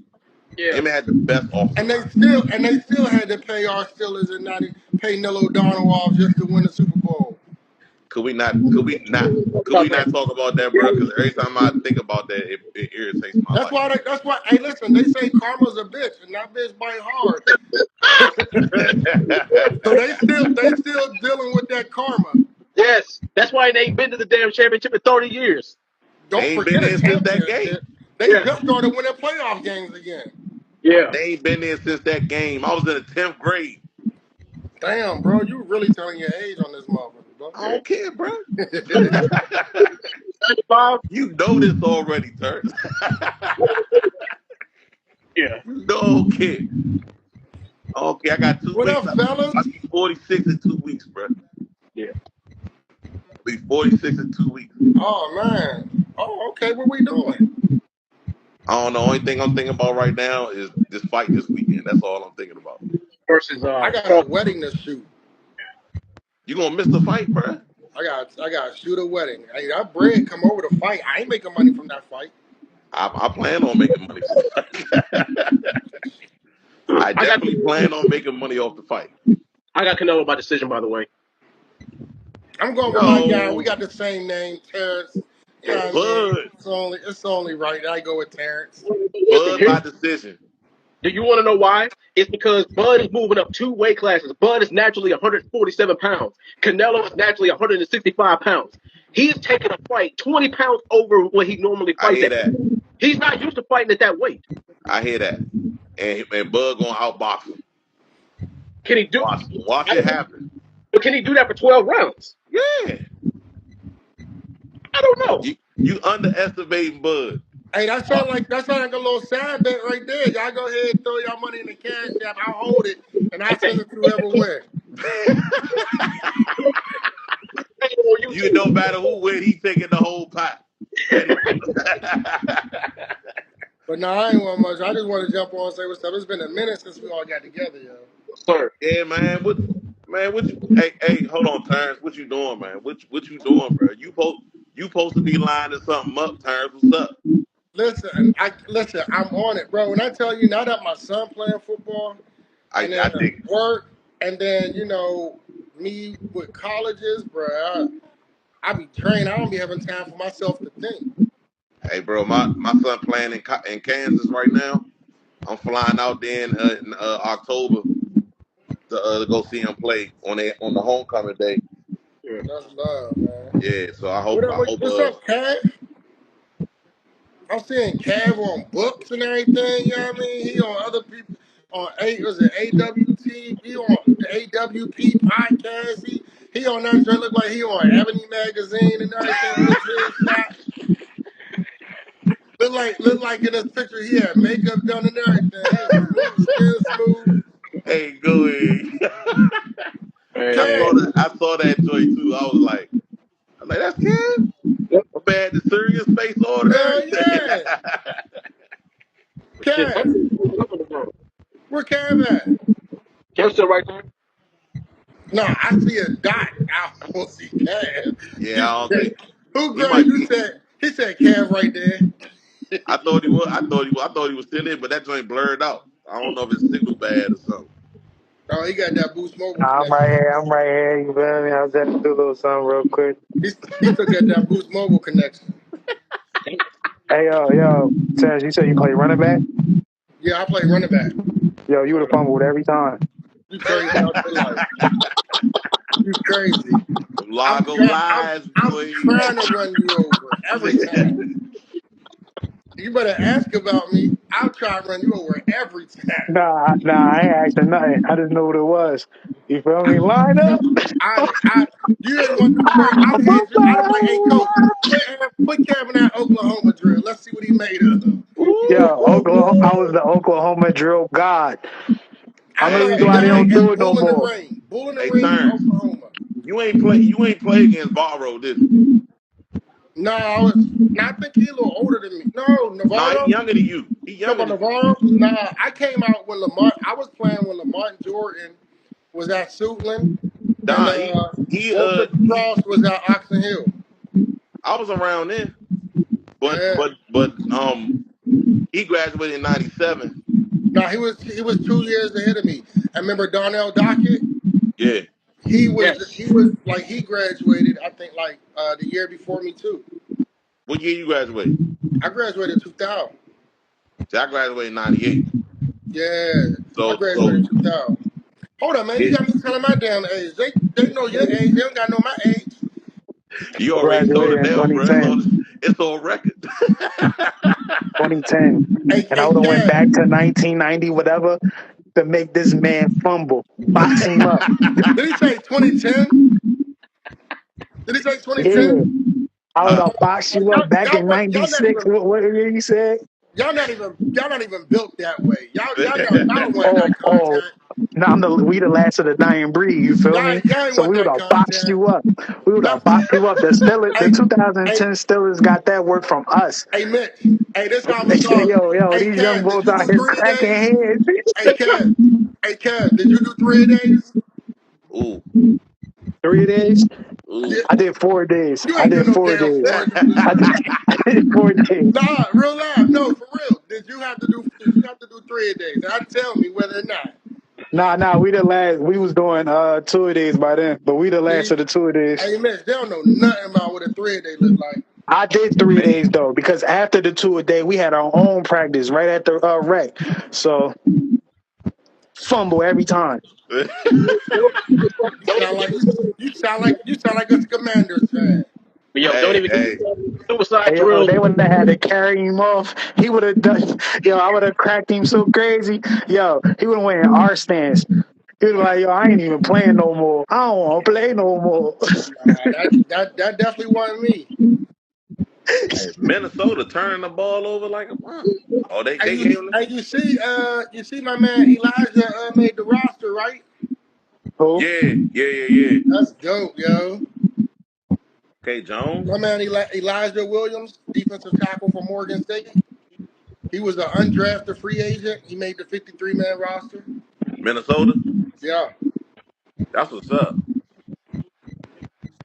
Yeah. Emmett had the best offensive and line. they still had to pay our Steelers and not pay Neil O'Donnell off just to win the Super Bowl. Could we not? Could we not? Could we not talk about that, bro? Because every time I think about that, it irritates my That's life. why. That's why. Hey, listen. They say karma's a bitch, and that bitch bite hard. So they still dealing with that karma. Yes. That's why they ain't been to the damn championship in 30 years. They Don't ain't been forget a there since that game. championship. They Yeah. just started winning playoff games again. Yeah. They ain't been there since that game. I was in the 10th grade. Damn, bro, you really telling your age on this motherfucker, bro. I don't care, bro. 95? You know this already, Turk. Yeah. You know I don't care. Okay, I got 2 What weeks. up, fellas? I'll be 46 in 2 weeks, bro. Yeah. I'll be 46 in 2 weeks. Oh man. Oh, okay. What we doing? I don't know. Only thing I'm thinking about right now is this fight this weekend. That's all I'm thinking about. Versus I got a Charles. wedding to shoot. You gonna miss the fight, bro? I got to shoot a wedding. Hey, that bread come over to fight. I ain't making money from that fight. I plan on making money from the fight. I I got definitely plan on making money off the fight. I got Canelo by decision, by the way. I'm going with my guy. We Yo, got the same name, Terrence. You know what I mean? Bud, It's only right that I go with Terrence. Listen, Bud here. by decision. Do you want to know why? It's because Bud is moving up 2 weight classes. Bud is naturally 147 pounds. Canelo is naturally 165 pounds. He's taking a fight 20 pounds over what he normally I fights hear at. that. He's not used to fighting at that weight. I hear that. And Bud gonna outbox him. Can he do? Watch I it don't know. happen. But can he do that for 12 rounds? Yeah. I don't know. You underestimating Bud. Hey, that sound like a little side bet right there. Y'all go ahead and throw y'all money in the cash app. I'll hold it and I'll send Hey, it to whoever wins. on You YouTube. no matter who win, he taking the whole pot. Anyway. But no, I ain't want much. I just want to jump on and say what's up. It's been a minute since we all got together, yo. Sir. Yeah, man. What you? Hey, hold on, Terrence. What you doing, man? What you doing, bro? You supposed to be lining something up, Terrence. What's up? Listen. I'm on it, bro. When I tell you, now that my son playing football, and I then dig it. work, and then me with colleges, bro. I be trained. I don't be having time for myself to think. Hey, bro, my son playing in Kansas right now. I'm flying out there in October to go see him play on the homecoming day. Yeah. That's love, man. Yeah, so What up? I hope What's up, Cav? I'm seeing Cav on books and everything. You know what I mean? He on other people on was it AWT? He on the AWP podcast. He on that joint. Look like he on Ebony magazine and everything with his headshot. Look like in this picture he had makeup done and everything. He was smooth, still smooth. hey, go ahead. Hey, Kev, I saw that joy too. I was like, that's Kev. yep. My bad, the serious face on and hell everything. yeah. Shit, Kev, where Kev at? Kev's still right there. No, I see a dot. I don't see Kev. yeah, I don't think Who he Gray? might You be. said he said Kev right there. I thought he was. I thought he was still in, but that joint blurred out. I don't know if his signal bad or something. Oh, he got that Boost Mobile I'm connection. right here. I'm right here. You feel me? I was just do a little something real quick. He still got that Boost Mobile connection. Hey, yo, Terrence, you said you play running back? Yeah, I play running back. Yo, you would have fumbled every time. You crazy out your life. You crazy. Some I'm Lago trying. lies, I'm boy. trying to run you over every time. You better ask about me. I'll try to run you over every time. Nah, I ain't asking nothing. I just know what it was. You feel me? Line up. I you didn't want to do the first. I'd have had you. I'd have been like, hey coach, put Kevin that Oklahoma drill. Let's see what he made of. Yo, Oklahoma. I Ooh. was the Oklahoma drill god. I'm I the know reason why they don't and do it no Bull in the more. Ring. Bull in the Hey, Ring in Terrence, Oklahoma. you ain't play against Barrow, did you? No, I think he's a little older than me. No, Nah, he Navarro. younger than you. He Talk younger about than you. Navarro? Nah, I came out when Lamar. I was playing when Lamar Jordan was at Suitland. And Nah, he Walter Cross was at Oxon Hill. I was around then, but Yeah. he graduated in '97. No, he was 2 years ahead of me. I remember Darnell Dockett. Yeah. He was like he graduated. I think like the year before me too. What year you graduated? I graduated 2000. See, I graduated in '98. Yeah, I So graduated 2000. Hold on, man. You yeah, got me telling my damn age. They know your age. They don't got to know my age. you already told Graduated it in now, bro. 2010. It's on record. 2010. Hey, And I hey, would have went Kev. back to 1990, whatever, to make this man fumble, box him up. Did he say 2010? Did he say Yeah, 2010? I would Huh? have boxed you Y'all, up back y'all, in y'all not '96. even What year you said? y'all not even built that way. Y'all don't want Oh, that oh, contact. no, we the last of the dying breed. You feel me? Y'all ain't So want we would that have boxed contact. you up. We would Y'all, have boxed you up. The hey, hey, 2010 Steelers got that work from us. hey, Mitch. Hey, this how I'm They gonna say, start. yo, Hey, these young Kev, did boys you out do here 3 days? cracking heads. Hey, Kev. Hey, Kev, did you do 3 days? Ooh, 3 days. Yeah, ooh. I did 4 days. you I ain't do did no four damn days. four. You was I did, I did 4 days. nah, real live. No, for real. Did you have to do 3 days? And tell me whether or not. Nah. We the last. We was doing 2 days by then, but we the last See, of the 2 days. hey, Mitch, they don't know nothing about what a 3 day look like. I did 3 days though, because after the 2 a day, we had our own practice right at the rec. So fumble every time. You sound like you sound like a Commanders fan. But yo, don't Hey, even get hey, me suicide Hey, yo, drills. they would have had to carry him off. He would have done. Yo, I would have cracked him so crazy. Yo, he would have went in our stance. He was like, yo, I ain't even playing no more. I don't want to play no more. Nah, that definitely wasn't me. hey, Minnesota turning the ball over like a pump. Oh, And they you, gave him. and you see, my man Elijah made the roster, right? Who? Yeah. That's dope, yo. Okay, Jones, My man Elijah Williams, defensive tackle for Morgan State. He was an undrafted free agent. He made the 53-man roster. Minnesota. Yeah. That's what's up.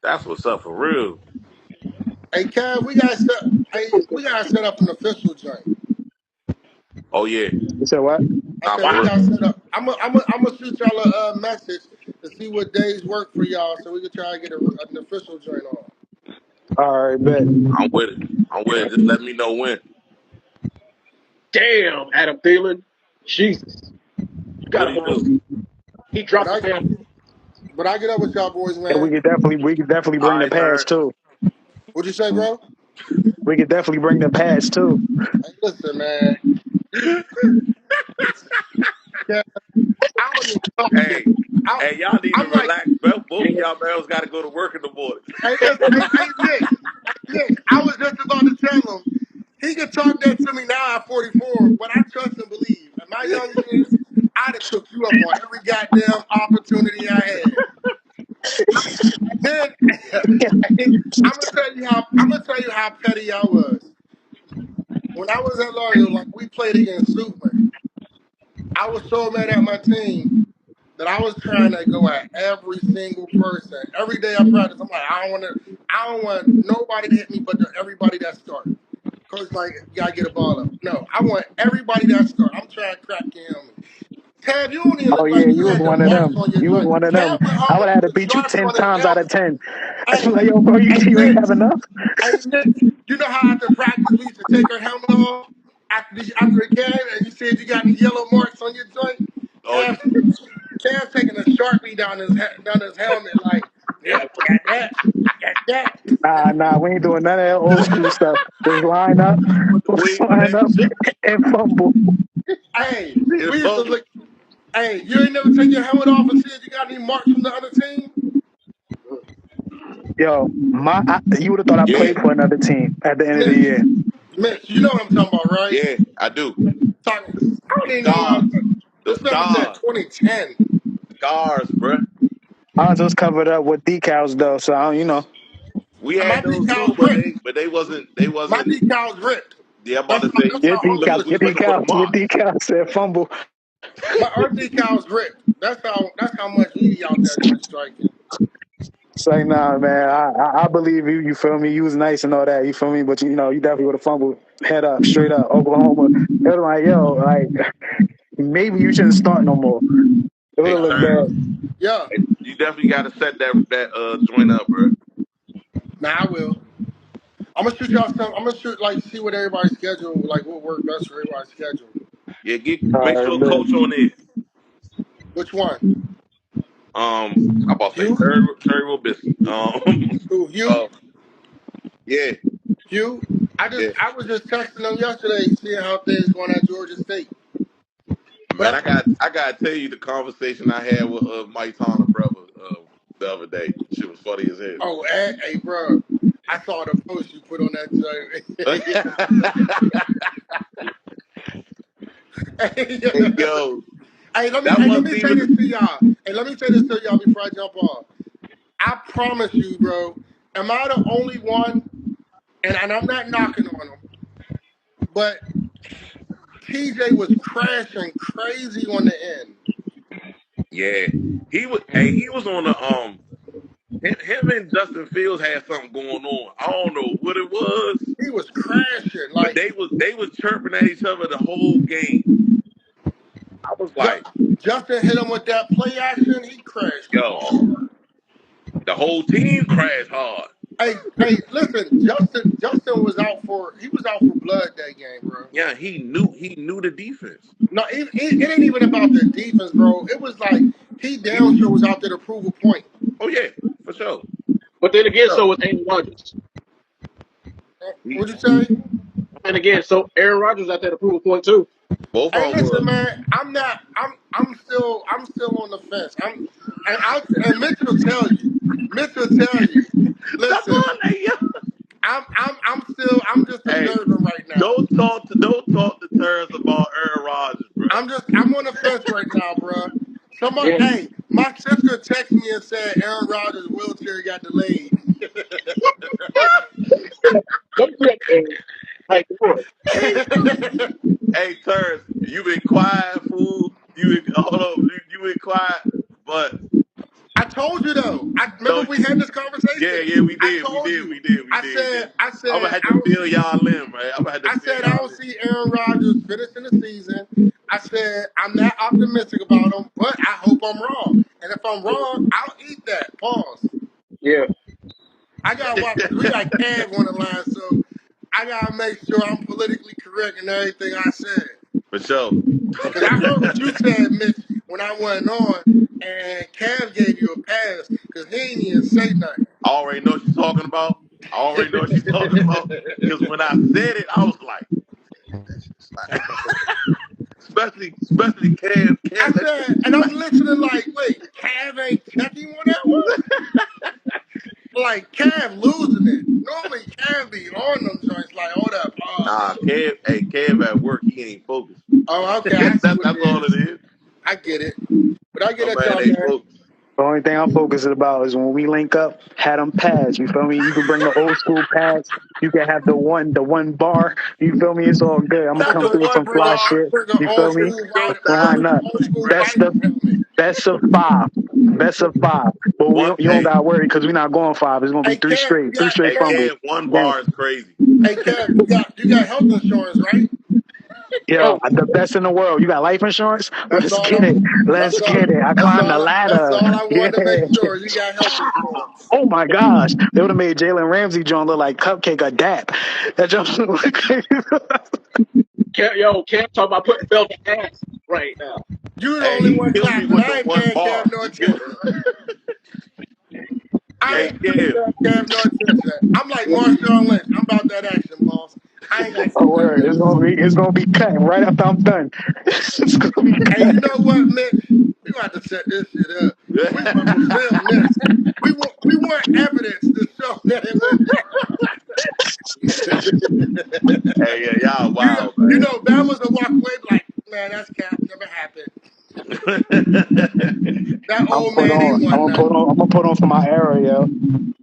That's what's up for real. Hey, Kev, we gotta set up an official joint. Oh yeah. You said what? I Nah, said for we real. gotta set up. I'm gonna shoot y'all a message to see what days work for y'all, so we can try to get an official joint on. All right, bet. I'm with it. I'm with it. Just let me know when. Damn, Adam Thielen. Jesus. You What got do him you on. do? He But dropped I some damn. but I get up with y'all boys, And we man. could definitely All bring the right, pads third. too. What'd you say, bro? We could definitely bring the pads too. Hey, listen, man. Yeah, I don't even talk to Hey, you. I, hey, y'all need to I'm like, relax, bro. Both of y'all males got to go to work in the morning. hey, listen, hey, Nick. I was just about to tell him he can talk that to me now at 44, but I trust and believe. In my young years, I'd have took you up on every goddamn opportunity I had. And then I'm gonna tell you how petty I was. When I was at Loyal, like we played against Super, I was so mad at my team that I was trying to go at every single person. Every day I practice, I'm like, I don't want nobody to hit me but everybody that start. Coach like, you gotta get a ball up. No, I want everybody that start. I'm trying to crack him. Tab, you don't even Oh look yeah, like you you was had the one of marks them. on your You was joint. one of them. Tab went I home would and have had to put beat you marks 10 on his times out helmet. of 10. I'm Hey, like, yo, bro, hey you ain't Nick, have enough. hey Nick, you know how after practice we used to take our helmet off after the game, and you said you got any yellow marks on your joint? Oh, Cam, Cam's taking a sharpie down his helmet, like, yep, got that, got that. Nah, we ain't doing none of that old school stuff. Just line up, with the just wing line up protection. and fumble. Hey, It's we used to bubble. look. Hey, you ain't never take your helmet off and see if you got any marks from the other team. Yo, you would have thought I Yeah, played for another team at the end of the Mitch, year. Mitch, you know what I'm talking about, right? yeah, I do. Talking. I don't The even know what scars, I'm. the This number said scars, 2010. scars, bruh. Ours was covered up with decals though, so We And my had those too, decals but ripped. they My wasn't. decals ripped. Yeah, I'm about That's to how, say that's how humble we looking for the your marks. decals said fumble. our decals ripped. That's how much we out there joint striking. It's like, nah, man. I believe you. You feel me? You was nice and all that. You feel me? But you know, you definitely would have fumbled head up, straight up, Oklahoma. It was like, yo, like maybe you shouldn't start no more. It would Hey, have looked Terrence, bad. Yeah. you definitely got to set that joint up, bro. Nah, I will. I'm gonna shoot y'all some. I'm gonna shoot like see what everybody's schedule like what worked best for everybody's schedule. Yeah, All make right, sure man. coach on it. Which one? I about to say You? Terry Robisky. Who? You? uh, yeah, You? yeah. I was just texting them yesterday, seeing how things going at Georgia State. Man, But I gotta tell you the conversation I had with Mike Tomlin brother the other day. Shit was funny as hell. oh, hey, bro, I saw the post you put on that joint. Hey, yo, that Let wasn't me say this even. to y'all. Hey, let me say this to y'all before I jump off. I promise you, bro. Am I the only one? And I'm not knocking on him, but TJ was crashing crazy on the end. Yeah, he was. Hey, he was on the him and Justin Fields had something going on. I don't know what it was, He was crashing. but Like they was chirping at each other the whole game. I was like, Justin hit him with that play action. He crashed yo, hard. the whole team crashed hard. Hey, listen, Justin was out for blood that game, bro. Yeah, he knew the defense. No, it ain't even about the defense, bro. It was like he He, damn sure was out there to prove a point. oh yeah, for sure. But then again, For so was Aaron Rodgers. sure. What'd you say? And again, so Aaron Rodgers out there to prove a point too. Both Hey, of them listen, was. man. I'm not. I'm still on the fence. And Mitch will tell you. Mitch will tell you. That's Listen, all they. I'm just Hey, observing right now. don't talk to Terrence about Aaron Rodgers, bro. I'm on the fence right now, bro. Yeah. My sister texted me and said Aaron Rodgers' wheelchair got delayed. Let me tell you, like, look, Hey, hey, Terrence, you been quiet, fool. Hold on, you been quiet, but I told you though. I remember no, we had this yeah, conversation. yeah, we I did, we told did, you. we did, we I did, yeah. said, I I'm gonna said, have I to don't fill see. y'all in, man. I'm gonna have to I fill said I y'all don't in. see Aaron Rodgers finishing the season. I said I'm not optimistic about him, but I hope I'm wrong. And if I'm wrong, I'll eat that. Pause. yeah, I gotta watch because we got Kev on the line, so I gotta make sure I'm politically correct in everything I said. For sure. Because I heard what you said, Mitch, when I went on, and Kev gave you a pass because he ain't even say nothing. I already know what she's talking about. I already know what she's talking about. Because when I said it, I was like, especially I Cam, that shit. said, and I'm listening like, wait, Kev ain't checking on that one? Like, Kev losing it. Normally, Kev be on them joints like, hold up, pause. Nah, Kev at work, he ain't focused. Oh, okay, I see what it That's all it is. is. I get it. But I get My at man y'all, ain't man. focused. The only thing I'm focusing about is when we link up, had them pads. You feel me? You can bring the old school pads. You can have the one bar. You feel me? It's all good. I'm gonna Not come the through with one some fly bar. shit. Bring an You old feel me? school Go Why bring down. an not? old school Best biker of helmet. best of five. Best of five. But One, you don't hey, gotta worry because we're not going five. It's gonna be Hey, three Kev, straight, three straight hey, fumbles. Kev, one Game. bar is crazy. Hey, Kev, you got health insurance, right? Yeah, oh, the best in the world. You got life insurance? That's Let's all. get it. Let's That's all. get it. I climbed the That's ladder. all I Yeah. wanted to make sure you got health insurance. Oh my gosh. They would have made Jalen Ramsey John look like Cupcake or Dap. That just look crazy. Cam talking about putting belt to ass right now. You the Hey, only he one killed me clapping. with I the ain't one paying Kev bar. no You get attention. I hey, ain't Kev. paying Kev no attention. I'm like Marshawn Lynch. I'm about that action, boss. I ain't got Oh time for word. this. It's gonna be cut right after I'm done. It's gonna be Hey, you know what, Mitch? We gonna have to set this shit up. We about to film this. We want evidence to show that it went Hey, yeah, y'all you wild, you man. know that was a walk away like, man, that's cap, never happened. That old man ain't won nothing. I'm gonna put on for my era, yo.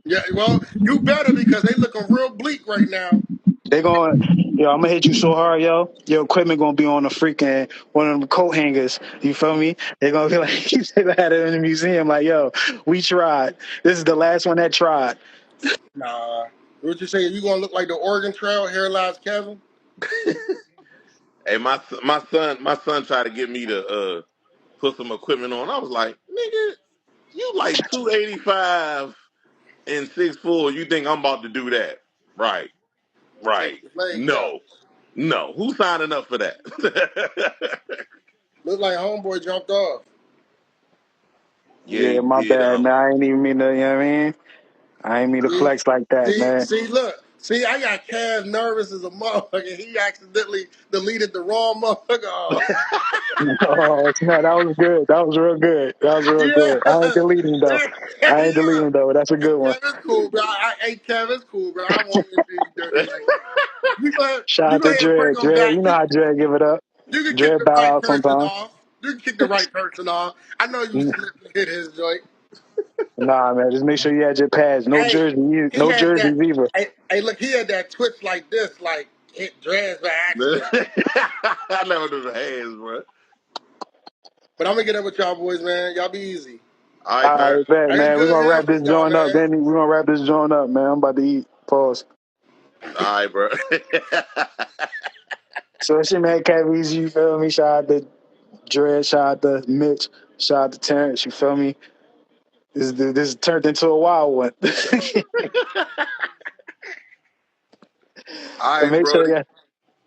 Yeah, well, you better because they looking real bleak right now. They going Yo, I'm gonna hit you so hard, yo. Your equipment gonna be on a freaking one of them coat hangers. You feel me? They're gonna be like, they gonna have it in the museum. Like, yo, we tried. This is the last one that tried. Nah. What you say? You gonna look like the Oregon Trail? Here lies Kevin. Hey, my son tried to get me to put some equipment on. I was like, nigga, you like 285 and 6'4". You think I'm about to do that? Right, Take right. his legs out. No, no. Who's signing up for that? Look like homeboy jumped off. Yeah, Yeah, he my did. bad, man. I ain't even mean to, you know what I mean? I ain't mean to See, flex like that, man. look. See, I got Cav nervous as a motherfucker. He accidentally deleted the wrong motherfucker. Oh. Oh, no, that was good. That was real good. That was real Yeah. good. I ain't deleting though. I ain't Yeah. deleting though. That's a Hey, good one. Kev, it's cool, bro. Hey, Kev, it's cool, bro. I don't want you to do you dirty like that. Shout You out go to ahead and bring Dread. them Dread, back. you know how Dread give it up. You can kick Dread the bow right out person sometimes. off. You can kick the right person off. I know you slipped and hit his joint. Nah, man, just make sure you had your pads. No Hey, jersey, he no had that. jerseys either. Hey, look, he had that twitch like this, like hit dreads by accident. I never do the hands, bro. But I'm gonna get up with y'all boys, man. Y'all be easy. All right, All Kurt. right, bet, Hey, it's man. We're good gonna hearing wrap from this y'all, joint up. man. Danny, we're gonna wrap this joint up, man. I'm about to eat. Pause. All right, bro. So that shit, man, Keveze, you feel me? Shout out to Dread, shout out to Mitch, shout out to Terrence, you feel me? This turned into a wild one. All And right, make sure Brody.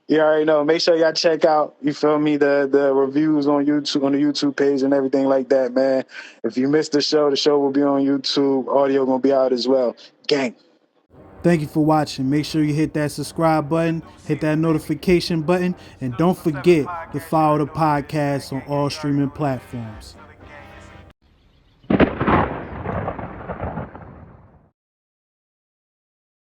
you already know. Make sure y'all check out, you feel me, the reviews on YouTube, on the YouTube page and everything like that, man. If you missed the show will be on YouTube. Audio gonna be out as well. Gang. Thank you for watching. Make sure you hit that subscribe button, hit that notification button, and don't forget to follow the podcast on all streaming platforms.